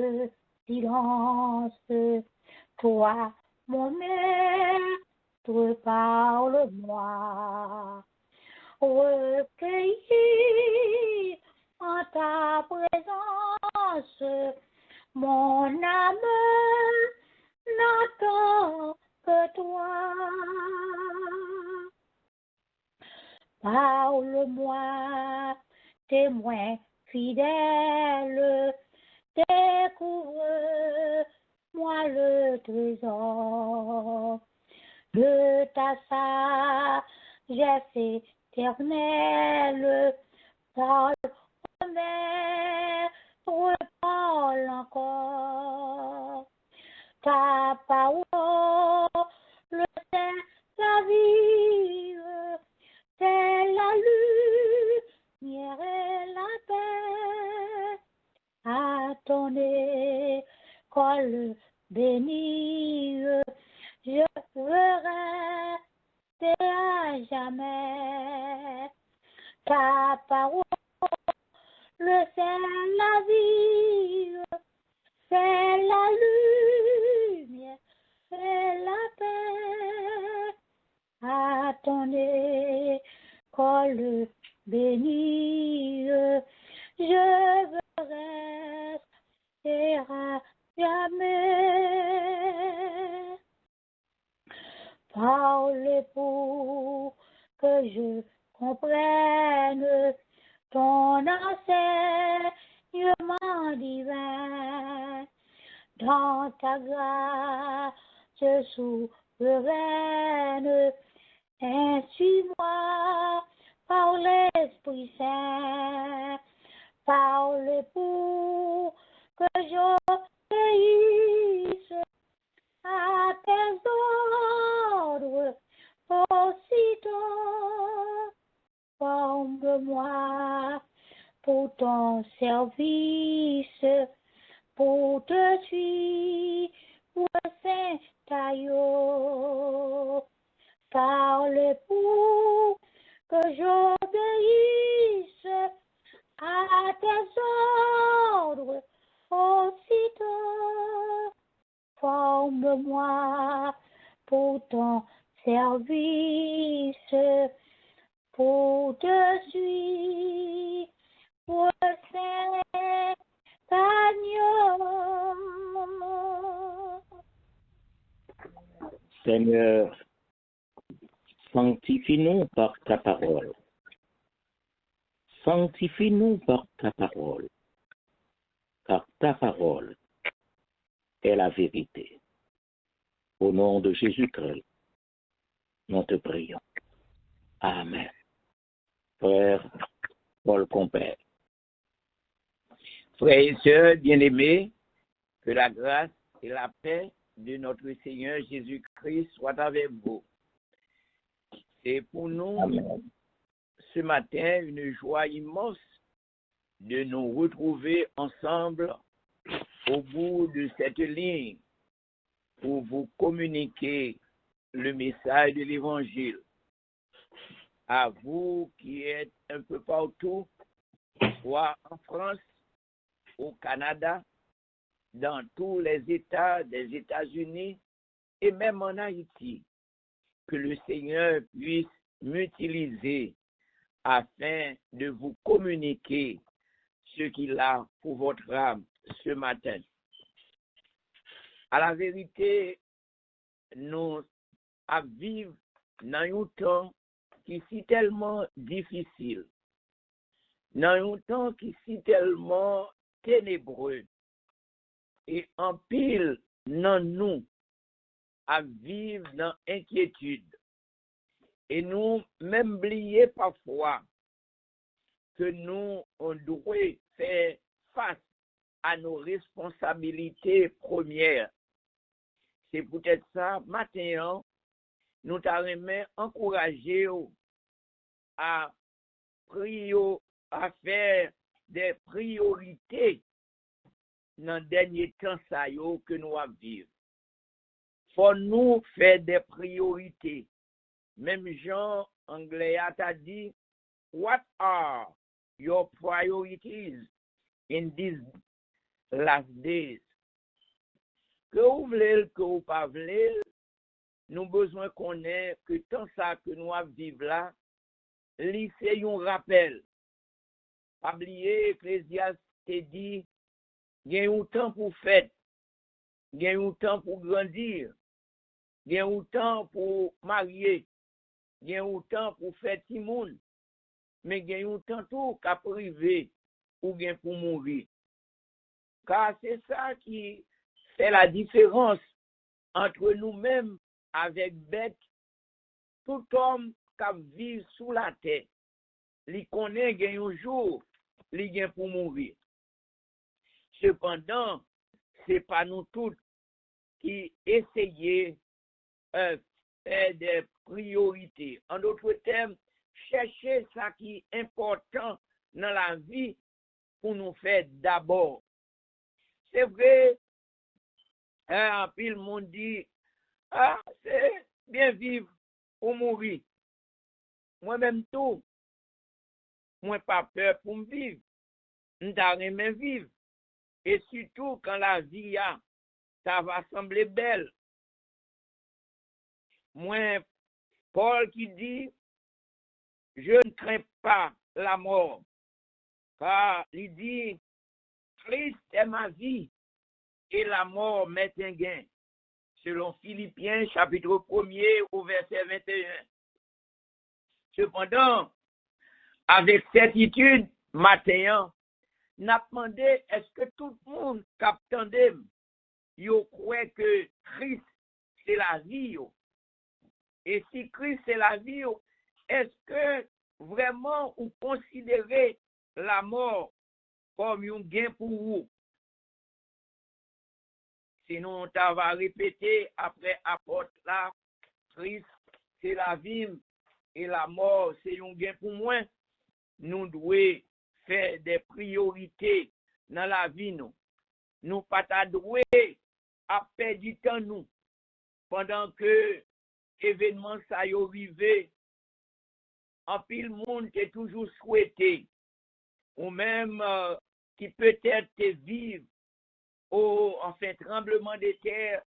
silence. Toi, mon maître, parle-moi. Recueilli en ta présence, mon âme n'attend que toi. Parle-moi, témoin fidèle, découvre-moi le trésor de ta sagesse éternelle. Parle, maître, parle encore. Ta parole, c'est la vie, c'est la lumière et la paix. À ton école bénie, je veux rester à jamais. Ta parole, c'est la vie, c'est la lumière, c'est la paix. À ton école bénie, je veux rester à jamais. Parle pour que je comprenne ton enseignement divin. Dans ta grâce souveraine, instruis-moi par l'Esprit Saint. Parle pour que j'obéisse à tes ordres aussitôt. Forme-moi pour ton service, pour te suivre, Saint-Aïe. Parle pour que j'obéisse à tes ordres aussitôt. Forme-moi pour ton service, pour te suivre, Saint-Agneau. Seigneur, sanctifie-nous par ta parole. Sanctifie-nous par ta parole, car ta parole est la vérité. Au nom de Jésus-Christ, nous te prions. Amen. Frère Paul Compère. Frères et sœurs bien-aimés, que la grâce et la paix de notre Seigneur Jésus-Christ soient avec vous. C'est pour nous, Amen, ce matin, une joie immense de nous retrouver ensemble au bout de cette ligne pour vous communiquer le message de l'Évangile. À vous qui êtes un peu partout, soit en France, au Canada, dans tous les États des États-Unis et même en Haïti, que le Seigneur puisse m'utiliser afin de vous communiquer ce qu'il a pour votre âme ce matin. À la vérité, nous vivons dans un temps qui est tellement difficile, dans un temps qui est tellement ténébreux, et en pile dans nous à vivre dans inquiétude. Et nous même oublier parfois que nous, on doit faire face à nos responsabilités premières. C'est peut-être ça, maintenant, nous t'aimons encourager à faire des priorités dans le dernier temps que nous vivons. faut nous faire des priorités. Même Jean Anglais a dit, what are your priorities in these last days? Que vous voulez, que vous pas voulez, nous besoin qu'on ait que tant ça que nous vivons là, c'est un rappel. Pas oublier, Ecclésiaste dit, il y a un temps pour fête, il y a un temps pour grandir, il y a un temps pour marier, il y a un temps pour faire tout le monde, mais il y a un temps tout qu'à priver ou bien pour mourir. Car c'est ça qui fait la différence entre nous-mêmes avec bête. Tout homme qui vit sous la terre, il connaît qu'il y a un jour, il y a pour mourir. Cependant, ce n'est pas nous tous qui essayons de faire des priorités. En d'autres termes, chercher ce qui est important dans la vie pour nous faire d'abord. C'est vrai, puis le monde dit, c'est bien vivre ou mourir. Moi-même tout, moi pas peur pour me vivre. Je vivre. Et surtout quand la vie ça va sembler belle. Moi, Paul qui dit, je ne crains pas la mort. Car il dit, Christ est ma vie et la mort m'est un gain. Selon Philippiens chapitre 1er au verset 21. Cependant, avec certitude, matin, n'a demandé est-ce que tout le monde captendait, yo croit que Christ c'est la vie. Et si Christ c'est la vie, est-ce que vraiment vous considérez la mort comme un gain pour vous? Sinon, on va répéter après apôtre là, Christ c'est la vie et la mort c'est un gain pour moi. Nous devons faire des priorités dans la vie. Nous pas devons à perdre du temps nous pendant que événement ça y arrivé. En pile monde est toujours souhaité ou même qui peut-être vivre au tremblement de terre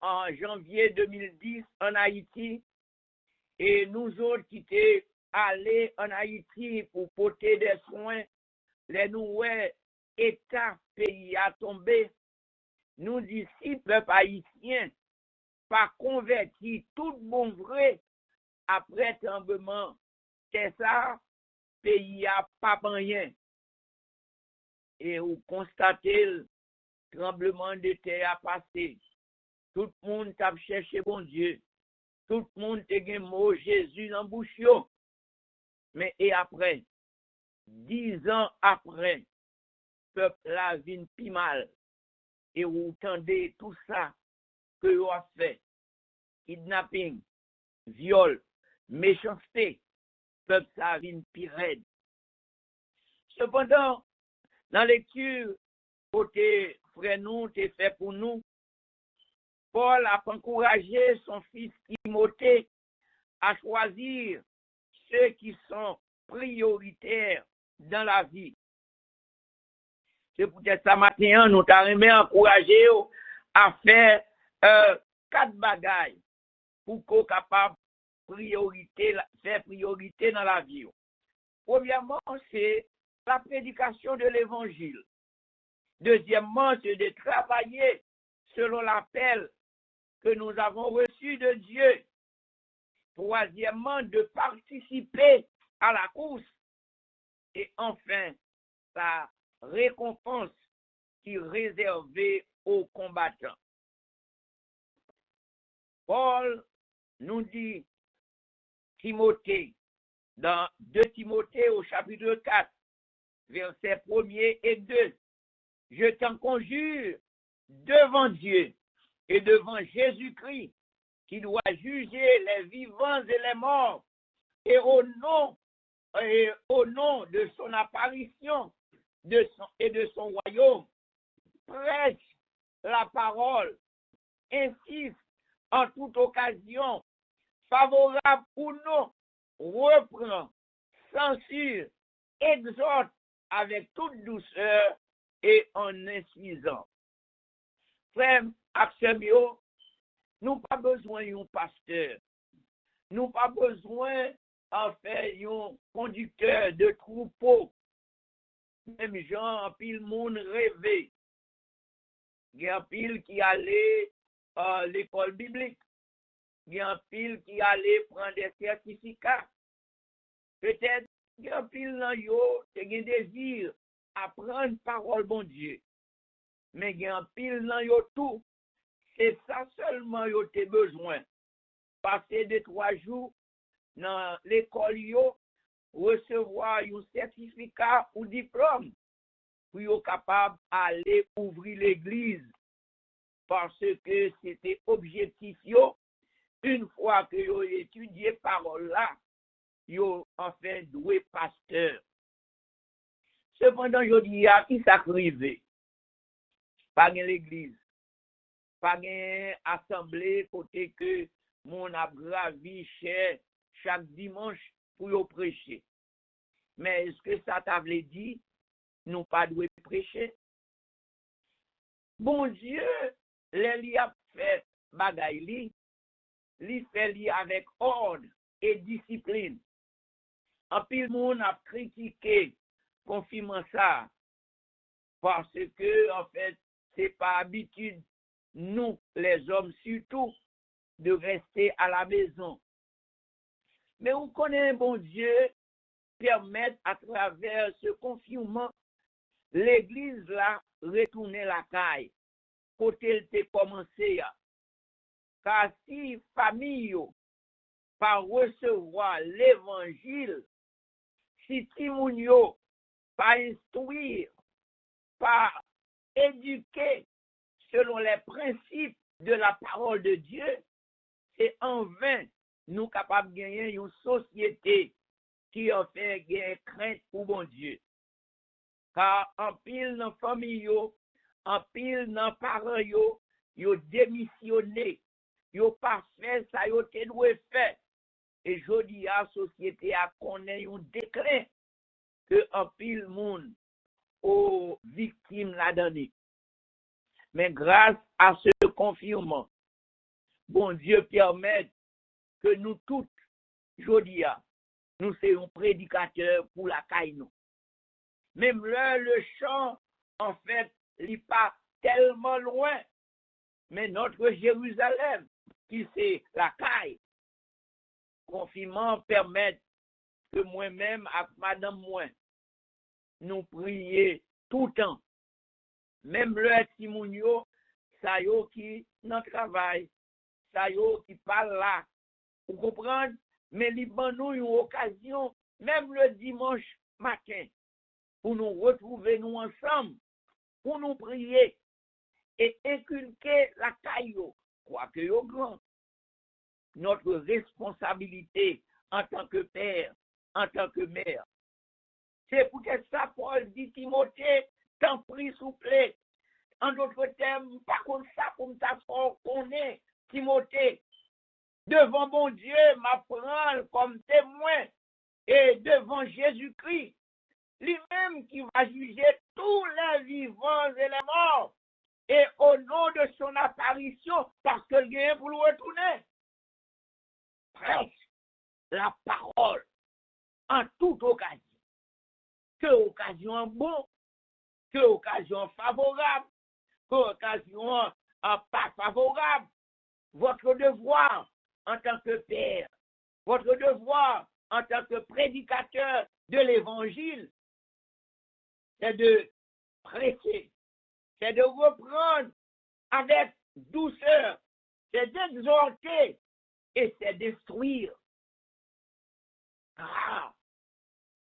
en janvier 2010 en Haïti et nous autres qui étaient allés en Haïti pour porter des soins, les nouveaux États pays a tombé, nous d'ici peuple haïtien pas converti tout bon vrai après tremblement, c'est ça pays a pas rien et vous constatez le tremblement de terre a passé. Tout le monde a cherché bon Dieu. Tout le monde a gagné mot Jésus dans bouche. Mais et après, 10 ans après, peuple la vie pi mal. Et vous entendez tout ça que vous avez fait. Kidnapping, viol, méchanceté, peuple la vie pi raide. Cependant, dans la lecture, côté frère nous, t'es fait pour nous, Paul a encouragé son fils Timothée à choisir ceux qui sont prioritaires dans la vie. C'est peut-être ça matin, nous t'avons encouragé à faire 4 bagailles pour qu'on soit capable de faire priorité dans la vie. Premièrement, c'est la prédication de l'évangile. Deuxièmement, c'est de travailler selon l'appel que nous avons reçu de Dieu. Troisièmement, de participer à la course. Et enfin, la récompense qui est réservée aux combattants. Paul nous dit, Timothée, dans 2 Timothée au chapitre 4, versets 1er et 2, je t'en conjure devant Dieu et devant Jésus-Christ, qui doit juger les vivants et les morts, et au nom de son apparition et de son royaume, prêche la parole, insiste en toute occasion favorable pour nous, reprend, censure, exhorte avec toute douceur et en insuffisant. Frère, Axemio, nous pas besoin d'un pasteur. Nous pas besoin en fait un conducteur de troupeau. Même gens, en pile monde rêvé. Il y a un pile qui allait à l'école biblique. Il y a un pile qui allait prendre des certificats. Peut-être il y a un pile dans yo qui a un désir à prendre parole bon Dieu. Mais il y a un pile dans yo tout. C'est ça seulement yo te besoin. Passer 2-3 jours dans l'école yo, recevoir un certificat ou diplôme pour être capable d'aller ouvrir l'église. Parce que c'était objectif yo. Une fois que yo étudié parole là, yo en fait doué pasteur. Cependant, je dis à qui ça arrivé? Pas dans l'église. Pas dans assemblée côté que mon a gravi chaque dimanche pour yo prêcher. Mais est-ce que ça t'avait dit nous pas doué prêcher? Bon Dieu, les a fait bagay li fait li avec ordre et discipline. En pile monde a critiqué confirmant ça parce que en fait c'est pas habitude nous les hommes surtout de rester à la maison. Mais on connaît un bon Dieu permettre à travers ce confinement l'église là retourner la caille côté elle t'est commencé. Car si famille par recevoir l'évangile, si Timounio pas instruire, pas éduquer selon les principes de la parole de Dieu, c'est en vain nous capables de gagner une société qui a fait gagner crainte pour bon Dieu. Car en pile dans famille, en pile dans parents, yo démissionné, yo pas fait ça, yo te doit faire. Et jodi la société a connaît un déclin que en pile monde aux victimes la donné. Mais grâce à ce confinement, bon Dieu permet que nous toutes, jodi nous soyons prédicateurs pour la caille nous. Même là, le champ, en fait, il n'est pas tellement loin. Mais notre Jérusalem, qui c'est la caille, confinement permet que moi-même, avec madame moi, nous prions tout le temps. Même le Timounio, ça y est qui dans le travail, ça y est qui parle là. Vous comprenez? Mais il y a une occasion, même le dimanche matin, pour nous retrouver nous ensemble, pour nous prier et inculquer la caillou, quoi que yo grand. Notre responsabilité en tant que père, en tant que mère. C'est pour que ça, Paul dit Timothée, t'en prie, s'il vous plaît. En d'autres termes, pas comme ça, comme ça, qu'on est, Timothée, devant mon Dieu, m'apprendre comme témoin, et devant Jésus-Christ, lui-même qui va juger tous les vivants et les morts, et au nom de son apparition, parce que le gain pour le retourner. Prêche la parole en toute occasion. Que occasion bon, que occasion favorable, que occasion pas favorable. Votre devoir en tant que père, votre devoir en tant que prédicateur de l'évangile, c'est de prêcher, c'est de reprendre avec douceur, c'est d'exhorter et c'est d'instruire. Car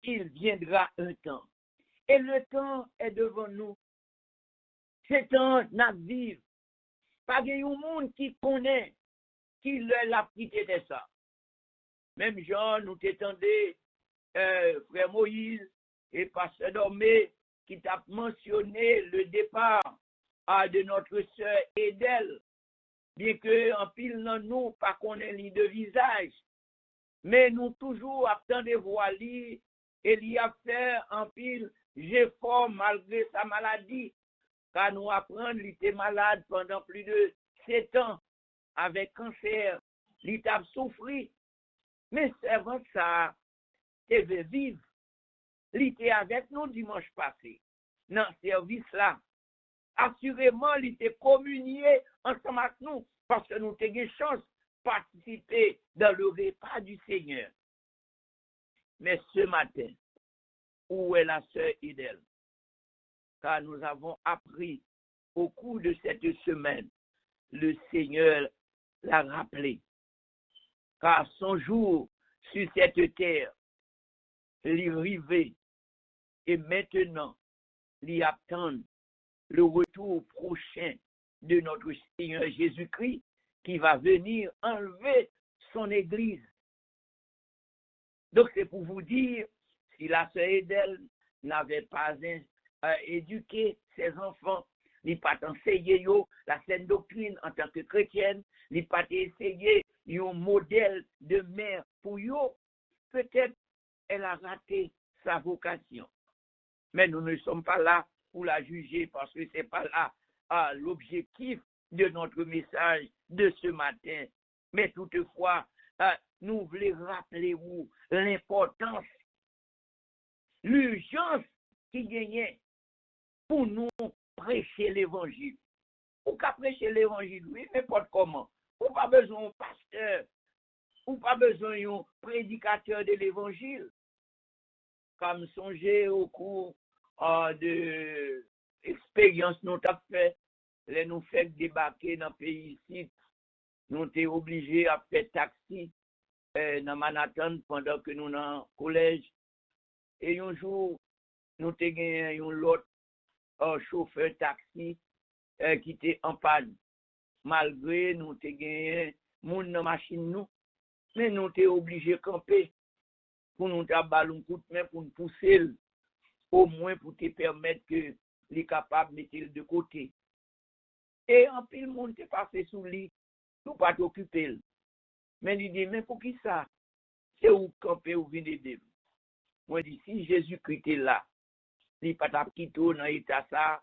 il viendra un temps. Et le temps est devant nous. C'est temps n'a vivre. Pas de monde qui connaît, qui l'a quitté de ça. Même Jean, nous t'étendait, frère Moïse et pasteur Dormé, qui t'a mentionné le départ de notre sœur Edel. bien que en pile nan nous pas connaît li de visage, mais nous toujours attendons voir lui et lui a fait en pile j'effort malgré sa maladie, car nous apprendre il était malade pendant plus de 7 ans avec cancer, il a souffert, mais servant ça, il veut vivre. Il était avec nous dimanche passé, dans ce service-là. Assurément, il était communié ensemble avec nous, parce que nous avons eu chance de participer dans le repas du Seigneur. Mais ce matin, où est la sœur Idel? Car nous avons appris au cours de cette semaine, le Seigneur l'a rappelé. Car son jour sur cette terre, il est arrivé et maintenant, il attend le retour prochain de notre Seigneur Jésus-Christ qui va venir enlever son Église. Donc c'est pour vous dire, si la sœur Edel n'avait pas éduqué ses enfants, ni pas enseigné la saine doctrine en tant que chrétienne, ni pas essayé un modèle de mère pour eux, peut-être elle a raté sa vocation. Mais nous ne sommes pas là pour la juger parce que ce n'est pas là l'objectif de notre message de ce matin. Mais toutefois, nous voulons rappeler vous l'importance, l'urgence qui gagnait pour nous prêcher l'évangile. Ou qu'à prêcher l'évangile, oui, n'importe comment. Ou pas besoin d'un pasteur, ou pas besoin d'un prédicateur de l'évangile. Comme songer au cours de l'expérience nous avons fait, les nous fait débarquer dans le pays ici, nous sommes obligés à faire taxi dans Manhattan pendant que nous sommes dans le collège. Et un jour, nous avons gagné un autre chauffeur taxi qui était en panne. Malgré nous avons gagné moun dans la machine, nous, mais nous sommes obligés de camper pour nous avoir un coup de main, pour nous pousser, au moins pour te permettre que les capables de mettre de côté. Et en pile, le monde est passé sous lui, nous pas t'occuper. Mais il dit, mais pour qui ça? C'est où camper ou venir de moi, je dis, si Jésus-Christ est là, il n'est pas quitté dans l'état ça,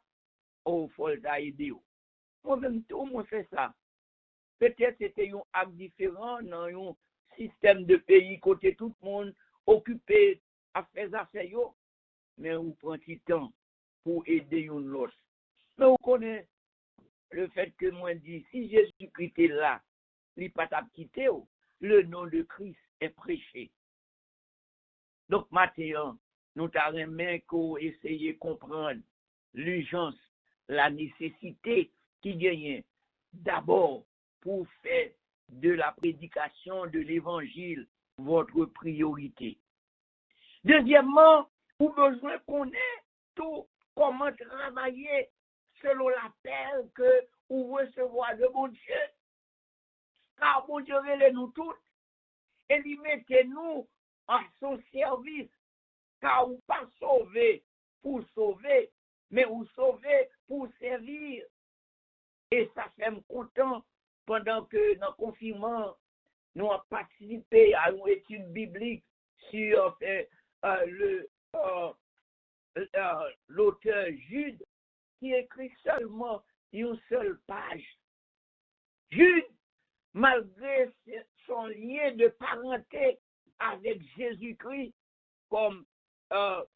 il faut l'aider. Moi-même, tout le monde fait ça. Peut-être que c'était un acte différent dans un système de pays, côté tout le monde occupé à faire affaires, mais on prend du temps pour aider un autre. Mais on connaît le fait que moi, je dis, si Jésus-Christ est là, il n'est pas quitté, le nom de Christ est prêché. Donc, maintenant, nous avons essayé de comprendre l'urgence, la nécessité qui gagne d'abord pour faire de la prédication de l'évangile votre priorité. Deuxièmement, vous avez besoin de connaître tout comment travailler selon l'appel que vous recevez de mon Dieu. Car mon Dieu veut nous tous et lui mettez-nous à son service, car vous pas sauver pour sauver, mais vous sauver pour servir. Et ça fait me content pendant que dans le confinement, nous avons participé à une étude biblique sur l'auteur Jude, qui écrit seulement une seule page. Jude, malgré son lien de parenté avec Jésus-Christ, comme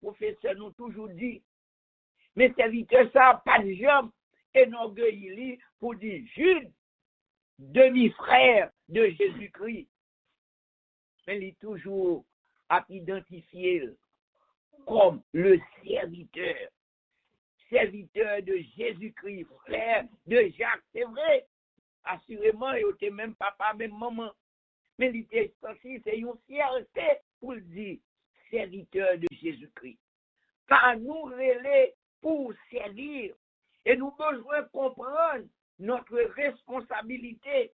professeur nous toujours dit, mais serviteur ça, pas de jambes, enorgueilli pour dire Jude, demi-frère de Jésus-Christ. Mais il est toujours à identifier comme le serviteur de Jésus-Christ, frère de Jacques. C'est vrai, assurément, il était même papa, même maman. Mais il était censé, c'est une fierté pour le dire, serviteur de Jésus-Christ. Car nous relais pour servir et nous besoin de comprendre notre responsabilité.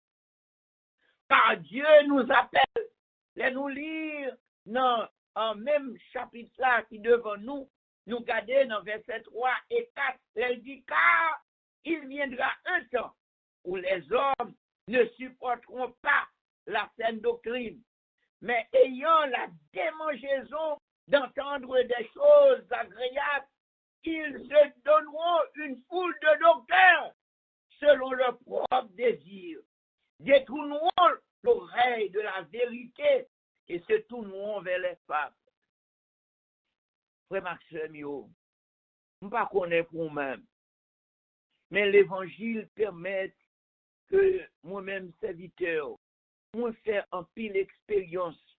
Car Dieu nous appelle, les nous lire dans un même chapitre là qui devant nous, nous garder dans versets 3 et 4, elle dit car il viendra un temps où les hommes ne supporteront pas la saine doctrine, mais ayant la démangeaison d'entendre des choses agréables, ils se donneront une foule de docteurs selon leur propre désir, détourneront l'oreille de la vérité et se tourneront vers les fables. Frère Maxime, je ne pas connaître pour moi-même, mais l'évangile permet que moi-même, serviteur, moi faire un pile expérience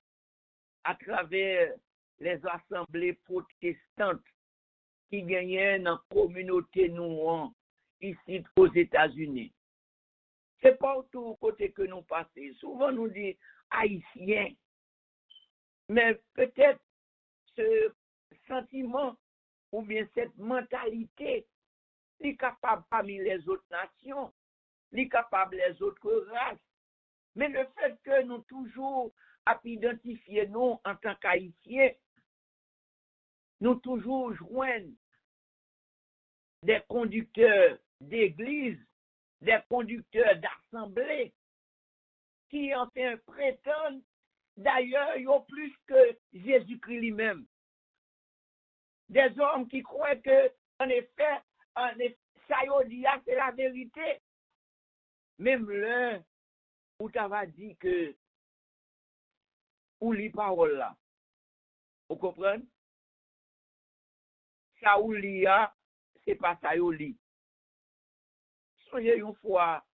à travers les assemblées protestantes qui gagnaient dans la communauté noire ici aux États-Unis. C'est pas tout côté que nous passons. Souvent nous dit haïtiens, mais peut-être ce sentiment ou bien cette mentalité est capable parmi les autres nations, est capable les autres races. Mais le fait que nous toujours à identifier nous en tant qu'haïtiens, nous toujours joignent des conducteurs d'église, des conducteurs d'assemblée, qui enfin prétendent, d'ailleurs, ils ont plus que Jésus-Christ lui-même. Des hommes qui croient que, en effet, ça y dit, c'est la vérité. Même l'un où tu vas dit que, ou les paroles là, vous comprenez? Ça ou l'IA, c'est pas ça ou li. Songez une fois,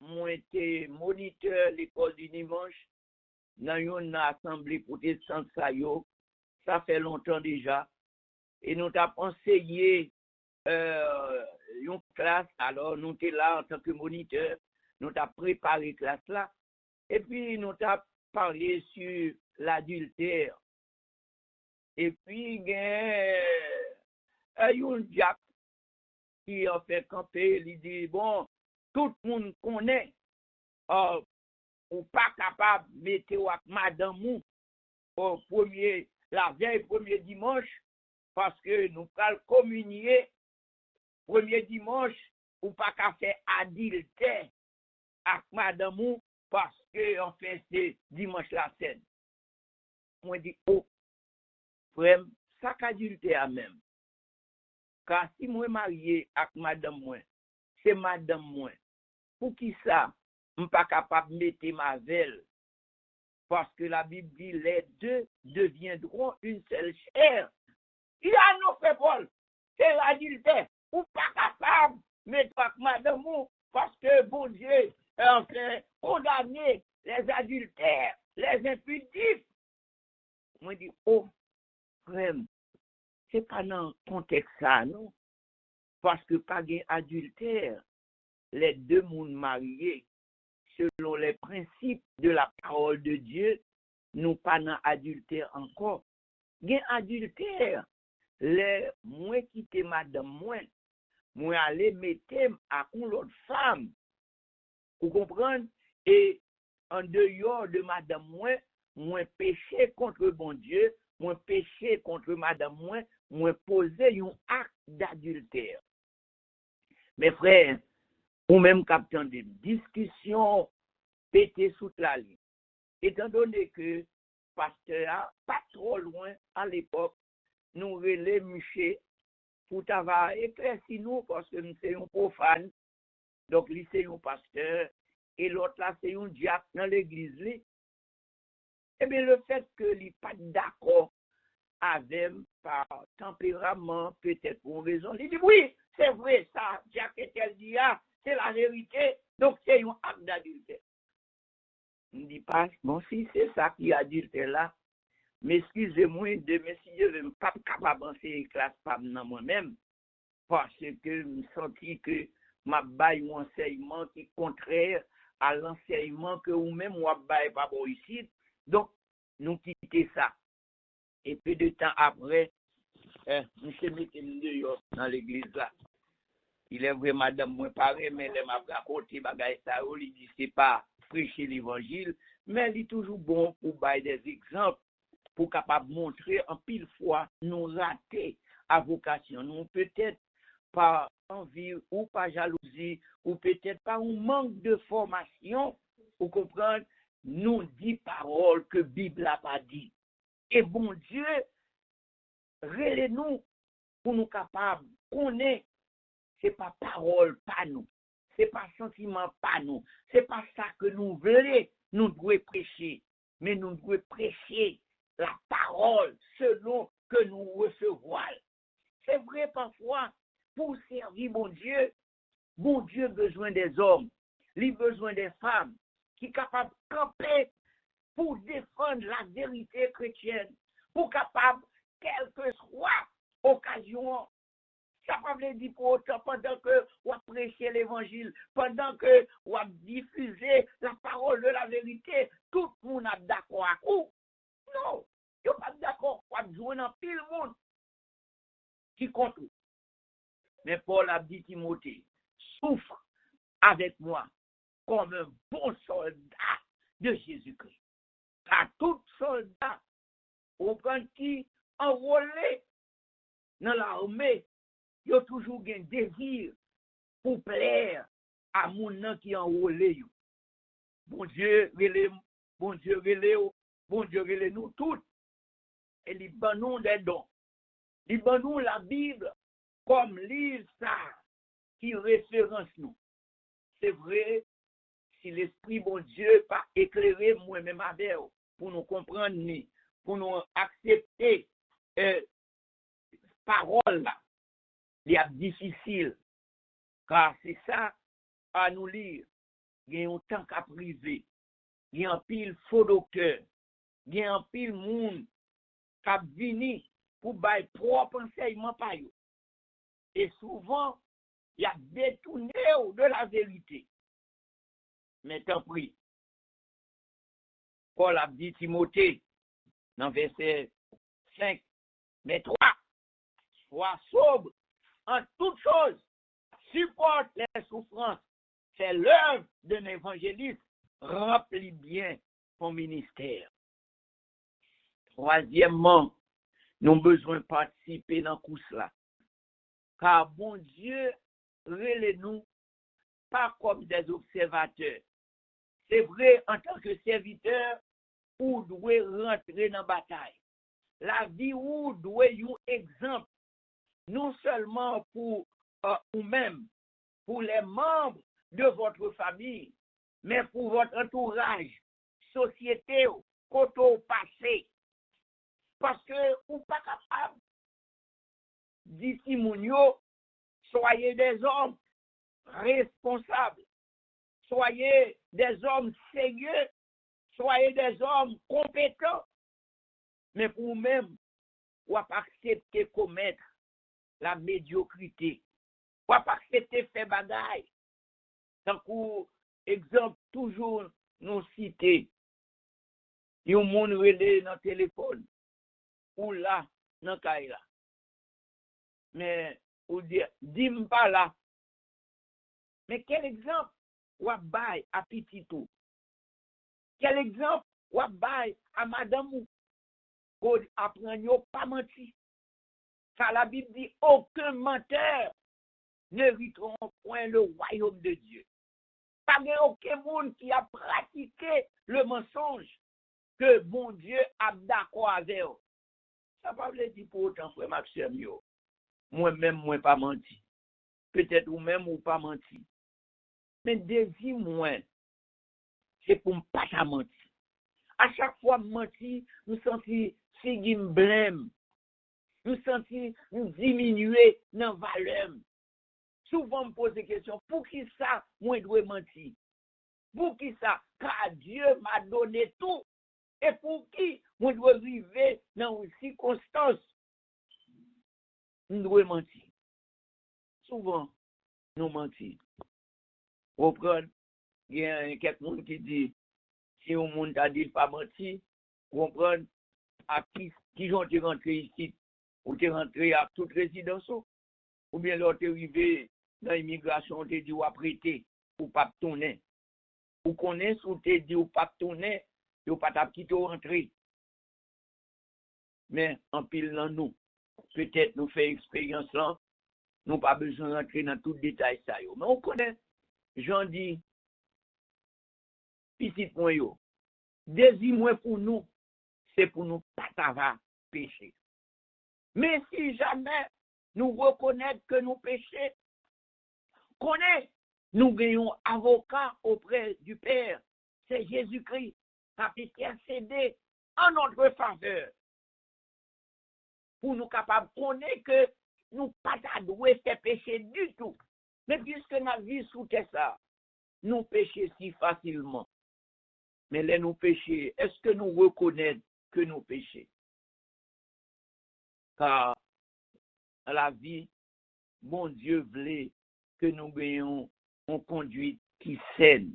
moi été moniteur l'école du dimanche dans une assemblée protestante ça fait longtemps déjà, et nous avons enseigné une classe, alors nous étions là en tant que moniteur, nous avons préparé la classe là, et puis nous avons parlé sur l'adultère. Et puis, il y a un diacre qui a fait camper, il dit, bon, tout le monde connaît, ou pas capable de mettre avec madame Mou au la veille premier dimanche, parce que nous allons communier premier dimanche, ou pas qu'à faire adultère avec madame Mou, parce que, en fait, c'est dimanche la scène. Moi, je dis, oh, frère, ça qu'adultère même. Car si moi marié avec madame moi, c'est madame moi. Pour qui ça, je ne suis pas capable de mettre ma velle? Parce que la Bible dit, les deux deviendront une seule chair. Il y a nos frères Paul, c'est l'adultère. Ou pas capable de mettre avec madame moi, parce que bon Dieu a enfin condamné les adultères, les impudiques. Moi, je dis, oh, frère, c'est pas dans le contexte ça, non? Parce que pas d'adultère, les deux mondes mariés, selon les principes de la parole de Dieu, nous pas dans adultère encore. Gen adultère, les moi quitter madame moi aller mettre à une autre femme. Vous comprenez? Et en dehors de madame moi péché contre bon Dieu, moi péché contre madame moi poser un acte d'adultère. Mes frères, ou même captant des discussions pété sous la ligne. Étant donné que pasteur pas trop loin à l'époque, nous relais Miché pour t'avoir éclairci nous parce que nous sommes profanes. Donc, lui c'est un pasteur et l'autre là c'est un diacre dans l'église. Eh bien, le fait que lui pas d'accord avec par tempérament, peut-être pour une raison, il dit oui, c'est vrai, ça, Jacques et dit, c'est la vérité, donc c'est un acte d'adultère. On ne dit pas, bon, si c'est ça qui est adultère là, mais excusez-moi, demain, si je ne suis pas capable d'avancer classe pas moi-même, parce que je me senti que ma baille un enseignement qui est contraire à l'enseignement que vous-même, moi, baille pas bon ici, donc, nous quittons ça. Et peu de temps après, nous se mettons dehors dans l'église là. Il est vrai, madame, moi pareil, mais elle m'a raconté, bagaille ça, il dit, c'est pas prêcher l'évangile, mais il est toujours bon pour bailler des exemples, pour capable montrer en pile fois, nous rater à vocation. Nous, peut-être par envie ou par jalousie, ou peut-être par un manque de formation, vous comprenez, nous dit paroles que Bible n'a pas dit. Et bon Dieu, relève-nous pour nous capables, qu'on est, c'est pas parole, pas nous. C'est pas sentiment, pas nous. C'est pas ça que nous voulons, nous devons prêcher. Mais nous devons prêcher la parole selon que nous recevons. C'est vrai parfois, pour servir bon Dieu a besoin des hommes, il a besoin des femmes qui sont capables de camper pour défendre la vérité chrétienne, pour capable, quelle que soit occasion, ça ne veut pas dire pour autant pendant que vous prêchez l'évangile, pendant que vous diffusez la parole de la vérité, tout le monde est d'accord à vous. Non, vous n'êtes pas d'accord, vous jouez dans pile monde qui compte. Mais Paul a dit Timothée, souffre avec moi comme un bon soldat de Jésus-Christ. Car tout soldat, au grand qui enrôlé dans l'armée, il y a toujours un désir pour plaire à mon nom qui enrôlé. Bon Dieu, bon Dieu, bon Dieu, nous tous. Et il nous des dons. Il nous la Bible comme livre ça qui référence nous. C'est vrai, si l'Esprit bon Dieu pas éclairé moi-même avec vous, pour nous comprendre, pour nous accepter parole là, il est difficile, car c'est ça à nous lire. Il y a un temps qu'à privé, il y a un pile faux docteur, il y a un pile monde qui a venu pour bailler propre enseignement par eux. Et souvent, il y a détourné de la vérité. Mais tant pis. Paul a dit Timothée, dans verset 5, mais toi, sois sobre en toutes choses, supporte les souffrances, fais l'œuvre d'un évangéliste, remplis bien ton ministère. Troisièmement, nous avons besoin de participer dans tout cela. Car bon Dieu, relève-nous pas comme des observateurs. C'est vrai, en tant que serviteur, ou doit rentrer dans la bataille. La vie ou doit être un exemple, non seulement pour vous-même, pour les membres de votre famille, mais pour votre entourage, société, côté passé. Parce que vous n'êtes pas capable, dit Simonio, soyez des hommes responsables, soyez des hommes sérieux, soyez des hommes compétents, mais pour vous-même, vous n'avez pas accepté commettre la médiocrité, vous n'avez pas accepté faire bagaille. Tant que, exemple, toujours nous citer, il y a un monde relais dans le téléphone, ou là, dans le cahier là. Mais, ou dire, dis-moi pas là. Mais quel exemple ou à bail à petit tout? Quel exemple ou à bail à madame ou qu'on apprend pas mentir? Car la Bible dit, aucun menteur n'hériteront point le royaume de Dieu. Pas aucun monde qui a pratiqué le mensonge que bon Dieu a d'accord avec eux. Ça ne veut pas dire pour autant, frère Maxime, moi-même, moi pas menti. Peut-être ou même ou pas menti. Mais désir moi, c'est pour ne pas mentir. À chaque fois mentir, nous sentons si blême. Nous sentons nous diminuer dans la valeur. Souvent, me pose des questions. Pour qui ça, moi, je dois mentir? Pour qui ça? Car Dieu m'a donné tout. Et pour qui, moi, je dois vivre dans une circonstance? Nous devons mentir. Souvent, nous mentons. Vous comprenez? Il y a quelqu'un qui dit, si un monde a dit pas mentir, vous comprenez? À qui ont rentré ici? Ou tu es rentré à toute résidence? Ou bien l'autre est arrivé dans l'immigration, on te dit ou à prêter, ou pas tourner. Ou connaît, ou te dit ou pas tourner, ou pas ta petite rentrer. Mais en pile dans nous, peut-être nous faisons expérience là, nous pas besoin de rentrer dans tout détail ça. Mais on connaît, j'en dis, petit point yo. Désir pour nous, c'est pour nous pas pécher. Mais si jamais nous reconnaissons que nous péchons, nous gagnons avocat auprès du Père, c'est Jésus-Christ, qui a intercédé en notre faveur. Pour nous capables de connaître que nous pas doués faire pécher du tout. Mais puisque nous vivons sous ça, nous péchons si facilement. Mais là, nous péchons, est-ce que nous reconnaissons que nous péchons? Car dans la vie, bon Dieu voulait que nous ayons une conduite qui saine,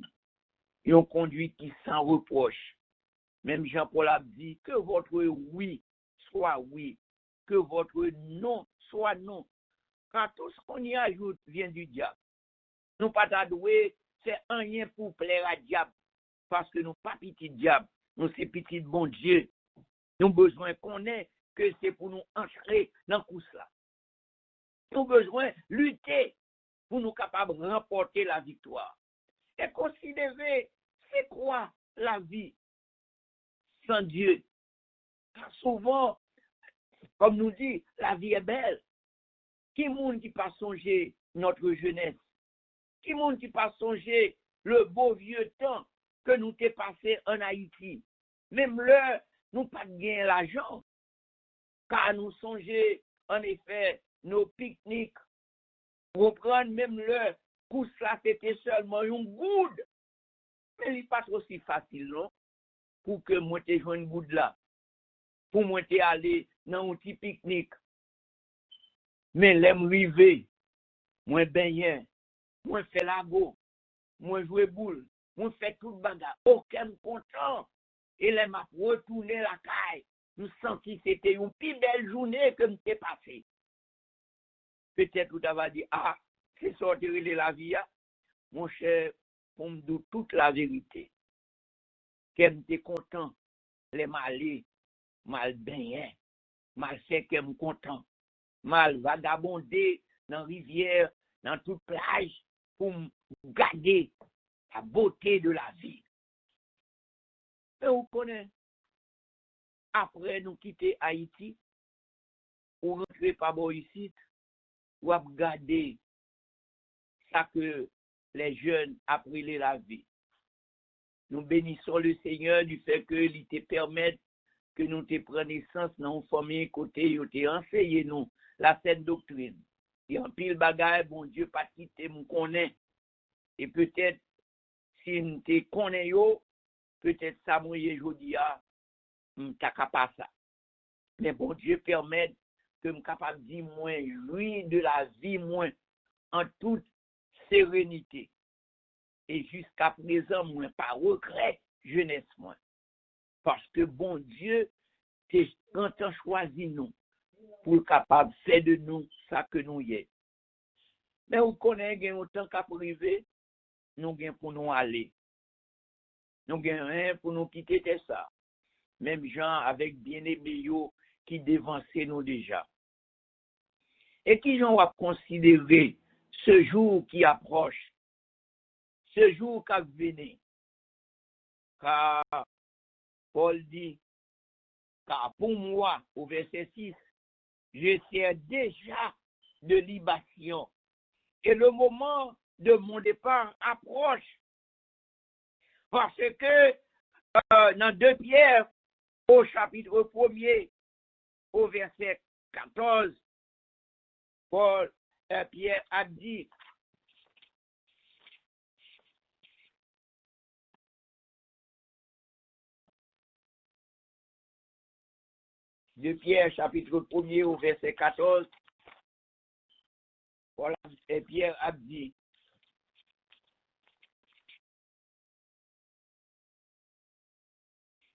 une conduite qui sans reproche. Même Jean-Paul a dit que votre oui soit oui, que votre non soit non. Car tout ce qu'on y ajoute vient du diable. Nous pas t'adouer, c'est rien pour plaire à diable. Parce que nous pas petit diable, nous c'est petit bon Dieu. Nous besoin qu'on ait que c'est pour nous entrer dans tout cela. Nous besoin lutter pour nous capables de remporter la victoire. Et considérer c'est quoi la vie sans Dieu. Car souvent, comme nous dit, la vie est belle. Qui monde qui pas songer notre jeunesse? Qui monde qui pas songer le beau vieux temps que nous t'ai passé en Haïti? Même là, nous pas gagné l'argent. Car nous songeons, en effet, nos pique-niques. Pour prendre même le coup, ça c'était seulement une goutte. Mais il n'est pas aussi facile, non? Pour que moi te joue une goutte là. Pour moi te aller dans un petit pique-nique. Mais l'aime river. Moi baigner. Moi faire la go. Moi jouer boule. Moi faire tout le bagarre. Aucun content. Et l'aime a retourné la caille. Nous senti que c'était une plus belle journée que nous t'ai passée. Peut-être vous avez dit, ah, c'est sortir de la vie, mon cher, pour me dire toute la vérité. Qu'elle était content, les malais, mal baigné, mal fait qu'elle me content, mal vagabondé dans la rivière, dans toute plage, pour me garder la beauté de la vie. Et vous connaissez, après nous quitter Haïti, ou rentrer par ici, ou à garder ça que les jeunes apprennent la vie. Nous bénissons le Seigneur du fait que il te permet que nous te prenions naissance dans une famille côté, il te enseigné nous la sainte doctrine. Et en pile bagaille, bon Dieu, pas quitter nous connaît. Et peut-être, si nous te connaissons, peut-être ça mouille aujourd'hui, t'as capable ça. Mais bon Dieu permet que je capable de dire moins, jouir de la vie moins, en toute sérénité. Et jusqu'à présent, moins pas regret, jeunesse moins. Parce que bon Dieu, quand on choisit nous, pour le capable de faire de nous ça que nous y est. Mais vous connaissez, autant qu'à privé, nous gagnons pour nous aller. Nous gagnons rien pour nous quitter ça. Même gens avec bien-aimés qui dévançaient nous déjà. Et qui ont considéré ce jour qui approche, ce jour qui vient. Car Paul dit, car pour moi, au verset 6, je sers déjà de libation. Et le moment de mon départ approche. Parce que dans 2 Pierre, au chapitre 1er, au verset 14, Pierre a dit, de Pierre, chapitre 1er, au verset 14, voilà, et Pierre a dit,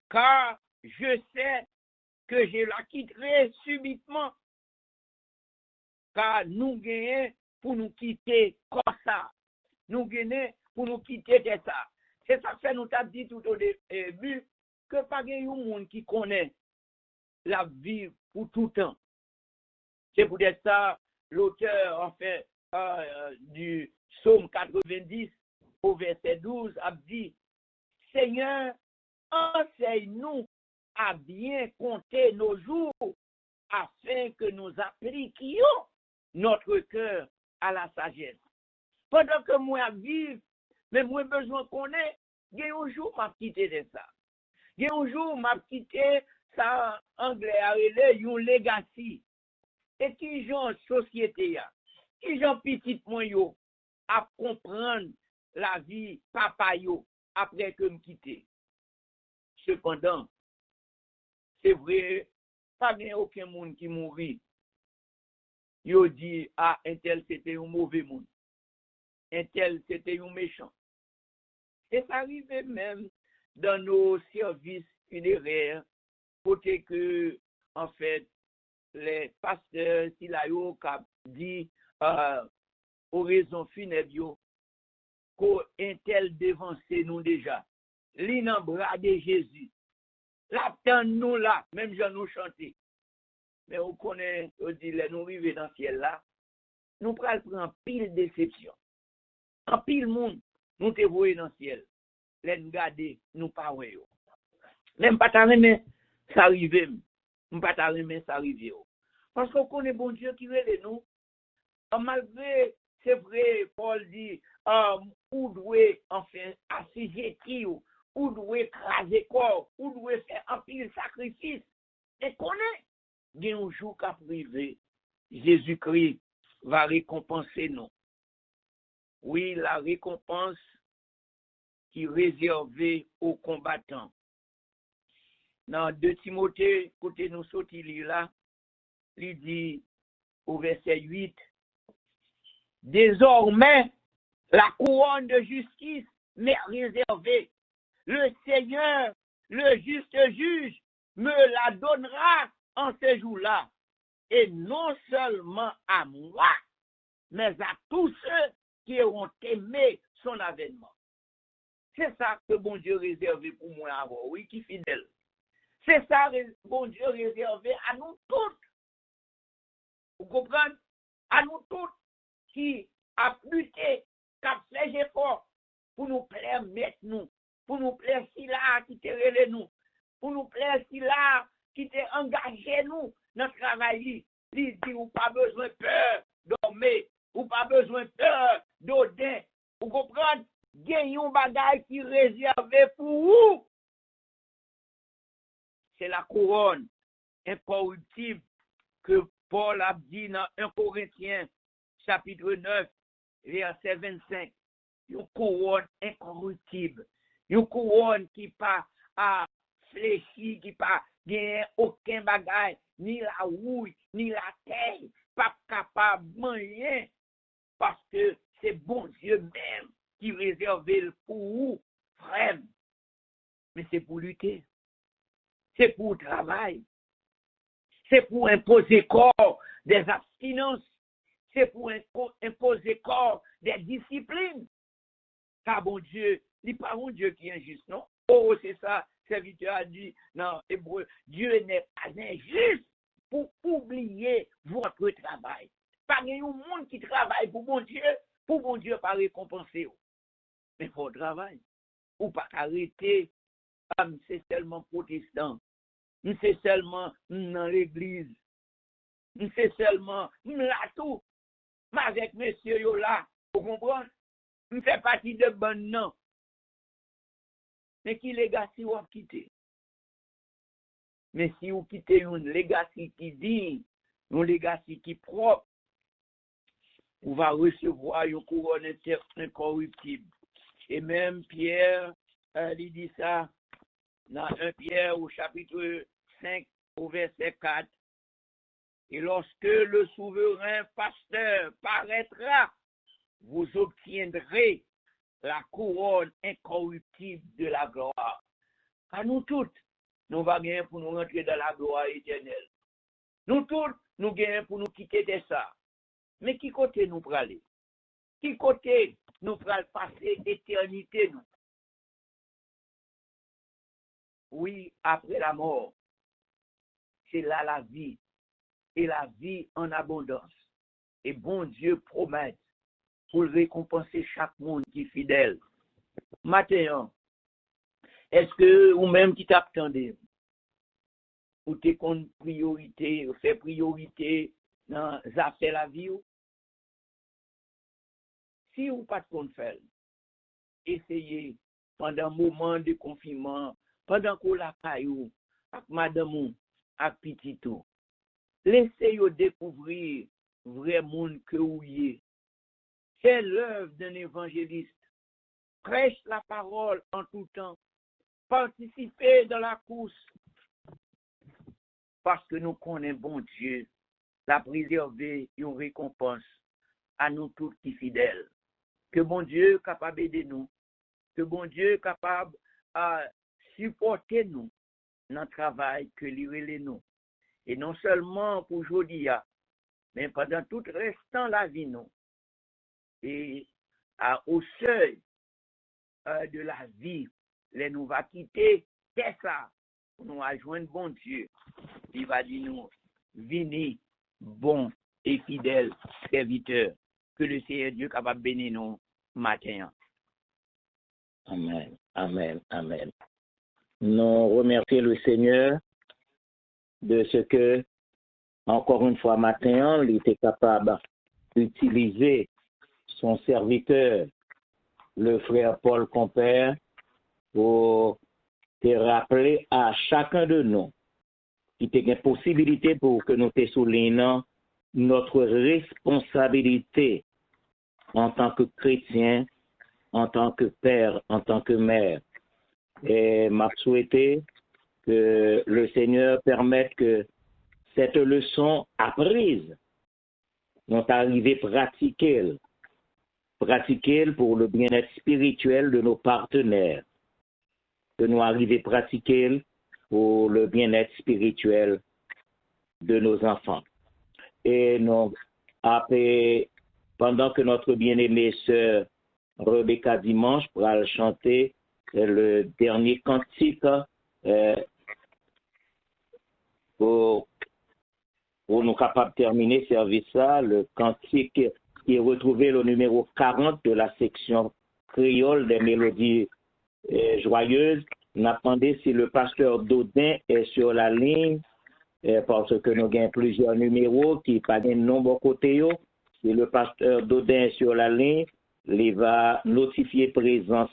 car je sais que je la quitterai subitement, car nous gagnons pour nous quitter comme ça. Nous gagnons pour nous quitter de ça. C'est ça que nous avons dit tout au début, que pas de monde qui connaît la vie pour tout temps. C'est pour ça l'auteur en fait du psaume 90 au verset 12 a dit, Seigneur, enseigne-nous à bien compter nos jours afin que nous appliquions notre cœur à la sagesse. Pendant que moi vive, mais moi besoin qu'on ait, il y a un jour m'a quitté de ça. Il y a un jour m'a quitté ça anglais a relé un legacy. Et qui j'en société ya, qui j'en petit moi yo à comprendre la vie papa yo après que me quitter. Cependant, c'est vrai, pas bien aucun monde qui mourit. Yo dit ah un tel c'était un mauvais monde. Un tel c'était un méchant. Et ça arrivait même dans nos services funéraires, côté que, en fait, les pasteurs, si la yo dit aux raisons funèbres, qu'un tel devancé nous déjà. Li nan bras de Jésus. L'attend nous là, même j'en nous chanter. Mais on connaît, on dit, nous arrivons dans le ciel là, nous prenons pile déception. En pile monde, nous te voyons dans le ciel. Les garder, nous pas voyons. Même pas t'arriver, ça arrive. Nous pas t'arriver, ça arrive. Parce qu'on connaît bon Dieu qui veut nous. Malgré, c'est vrai, Paul dit, ou doit, enfin, assujettir, ou doit écraser corps, ou doit faire un pile sacrifice. Et connaît, il y a un jour qu'à privé, Jésus-Christ va récompenser nous. Oui, la récompense qui est réservée aux combattants. Dans 2 Timothée, côté nous sorti là, il dit au verset 8, désormais, la couronne de justice m'est réservée. Le Seigneur, le juste juge, me la donnera en ce jour-là. Et non seulement à moi, mais à tous ceux qui auront aimé son avènement. C'est ça que bon Dieu réservé pour moi avant, oui, qui fidèle. C'est ça que bon Dieu réservé à nous tous. Vous comprenez? À nous tous qui a lutté, qui a fait effort pour nous plaire mettre nous, pour nous plaire si là qui te relève nous, pour nous plaire si là qui te engagé nous dans le travail. Il dit, ou pas besoin de peur dormir, ou pas besoin de peur d'odin. Vous comprenez? Gagne un bagage qui est réservé pour vous. C'est la couronne incorruptible que Paul a dit dans 1 Corinthiens, chapitre 9, verset 25. Une couronne incorruptible. Une couronne qui pas à fléchi, qui pas gagne aucun bagage, ni la rouille, ni la terre, pas capable de rien, parce que c'est bon Dieu même qui réserve pour vous, frère. Mais c'est pour lutter. C'est pour travail. C'est pour imposer corps des abstinences. C'est pour imposer corps des disciplines. Car bon Dieu, il n'est pas un Dieu qui est injuste, non? Oh, c'est ça, serviteur a dit, non, hébreu, Dieu n'est pas injuste pour oublier votre travail. Pas un monde qui travaille pour bon Dieu pas récompenser. Mais pour le travail, ou pas arrêter, c'est seulement protestant. C'est seulement dans l'église. C'est seulement là tout. Mais avec monsieur yo là, vous comprenez? Je fais partie de bon nom. Mais qui legacy ou a quitté? Mais si vous quittez une legacy qui dit, une legacy qui propre, vous va recevoir une couronne incorruptible. Et même Pierre, il dit ça dans 1 Pierre au chapitre 5 au verset 4. Et lorsque le souverain pasteur paraîtra, vous obtiendrez la couronne incorruptible de la gloire. À nous toutes, nous va gagner pour nous rentrer dans la gloire éternelle. Nous toutes, nous gagnons pour nous quitter de ça. Mais qui côté nous pour aller? Qui côté nous pour passer éternité nous? Oui, après la mort, c'est là la vie. Et la vie en abondance. Et bon Dieu promet pour récompenser chaque monde qui est fidèle. Maintenant, est-ce que ou même qui t'attendez, ou t'es contre priorité, ou fait priorité dans affaires la vie, si ou pas de compte faire, essayez pendant un moment de confinement, pendant qu'on la caillou, avec madame ou, avec petit tout, laissez-vous découvrir vrai monde que vous y êtes. C'est l'œuvre d'un évangéliste. Prêche la parole en tout temps. Participez dans la course. Parce que nous connaissons bon Dieu, la préserver une récompense à nous tous qui fidèles. Que bon Dieu est capable d'aider nous. Que bon Dieu est capable de supporter nous dans le travail que lui nous. Et non seulement pour aujourd'hui, mais pendant tout le restant de la vie, nous. Et au seuil de la vie, les nous va quitter, c'est ça, pour nous rejoindre bon Dieu. Il va dire nous, venez, bon et fidèle serviteur, que le Seigneur Dieu capable de bénir nous matin. Amen, amen, amen. Nous remercions le Seigneur de ce que, encore une fois matin, il était capable d'utiliser son serviteur, le frère Paul Compère, pour te rappeler à chacun de nous qui a une possibilité pour que nous te soulignons notre responsabilité en tant que chrétien, en tant que père, en tant que mère. Et m'a souhaité que le Seigneur permette que cette leçon apprise, nous arrive pratiquer pour le bien-être spirituel de nos partenaires, que nous arrivions à pratiquer pour le bien-être spirituel de nos enfants. Et nous, après, pendant que notre bien-aimée sœur Rebecca Dimanche pourra chanter le dernier cantique pour nous capables de terminer ce service-là, le cantique qui est retrouvé le numéro 40 de la section créole des mélodies joyeuses. On a demandé si le pasteur Dodin est sur la ligne, parce que nous avons plusieurs numéros qui pas de nombre côté. Si le pasteur Dodin est sur la ligne, il va notifier présence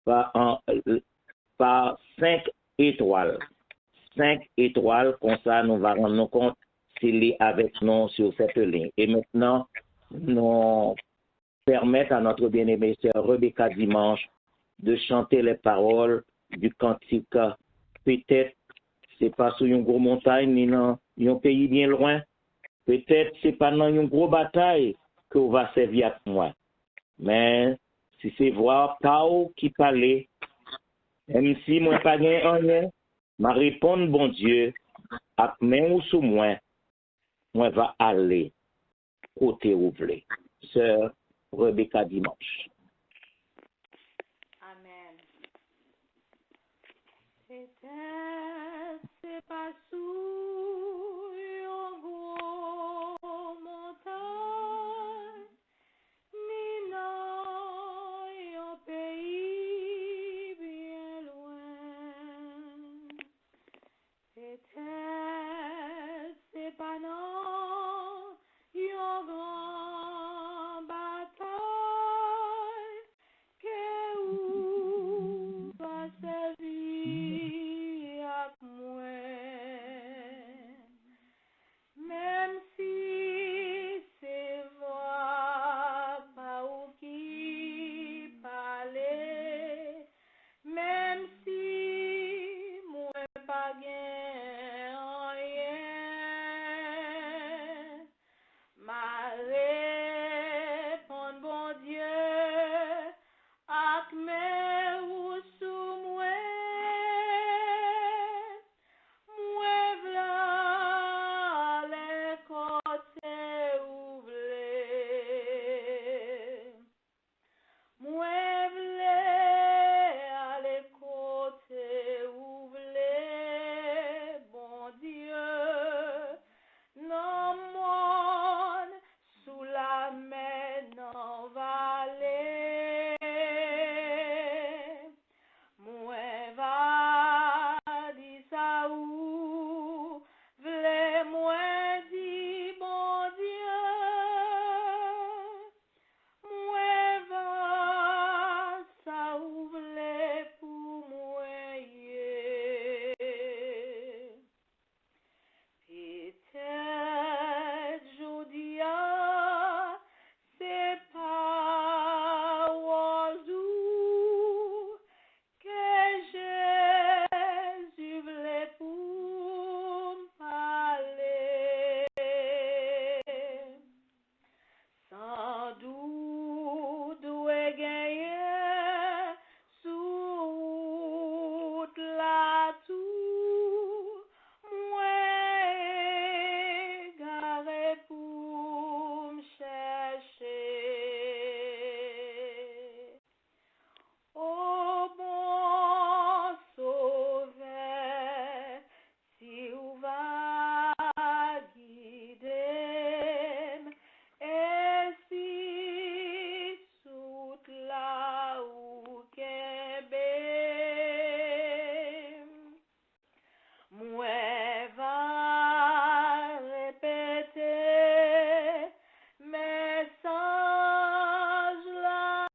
par 5 étoiles. 5 étoiles, comme ça nous va rendre compte s'il est avec nous sur cette ligne. Et maintenant, nous permettons à notre bien-aimée sœur Rebecca Dimanche de chanter les paroles du cantique. Peut-être c'est pas sur une grosse montagne ni dans un pays bien loin. Peut-être c'est pas dans une grosse bataille que vous va servir avec moi. Mais si c'est voir Tao qui parlait, même si moi pas rien, ma réponse bon Dieu, à main ou sous moi va aller côté ouvré. Sœur Rebecca Dimanche. Amen. C'est pas sous un gros montagne, ni dans un pays bien loin. C'était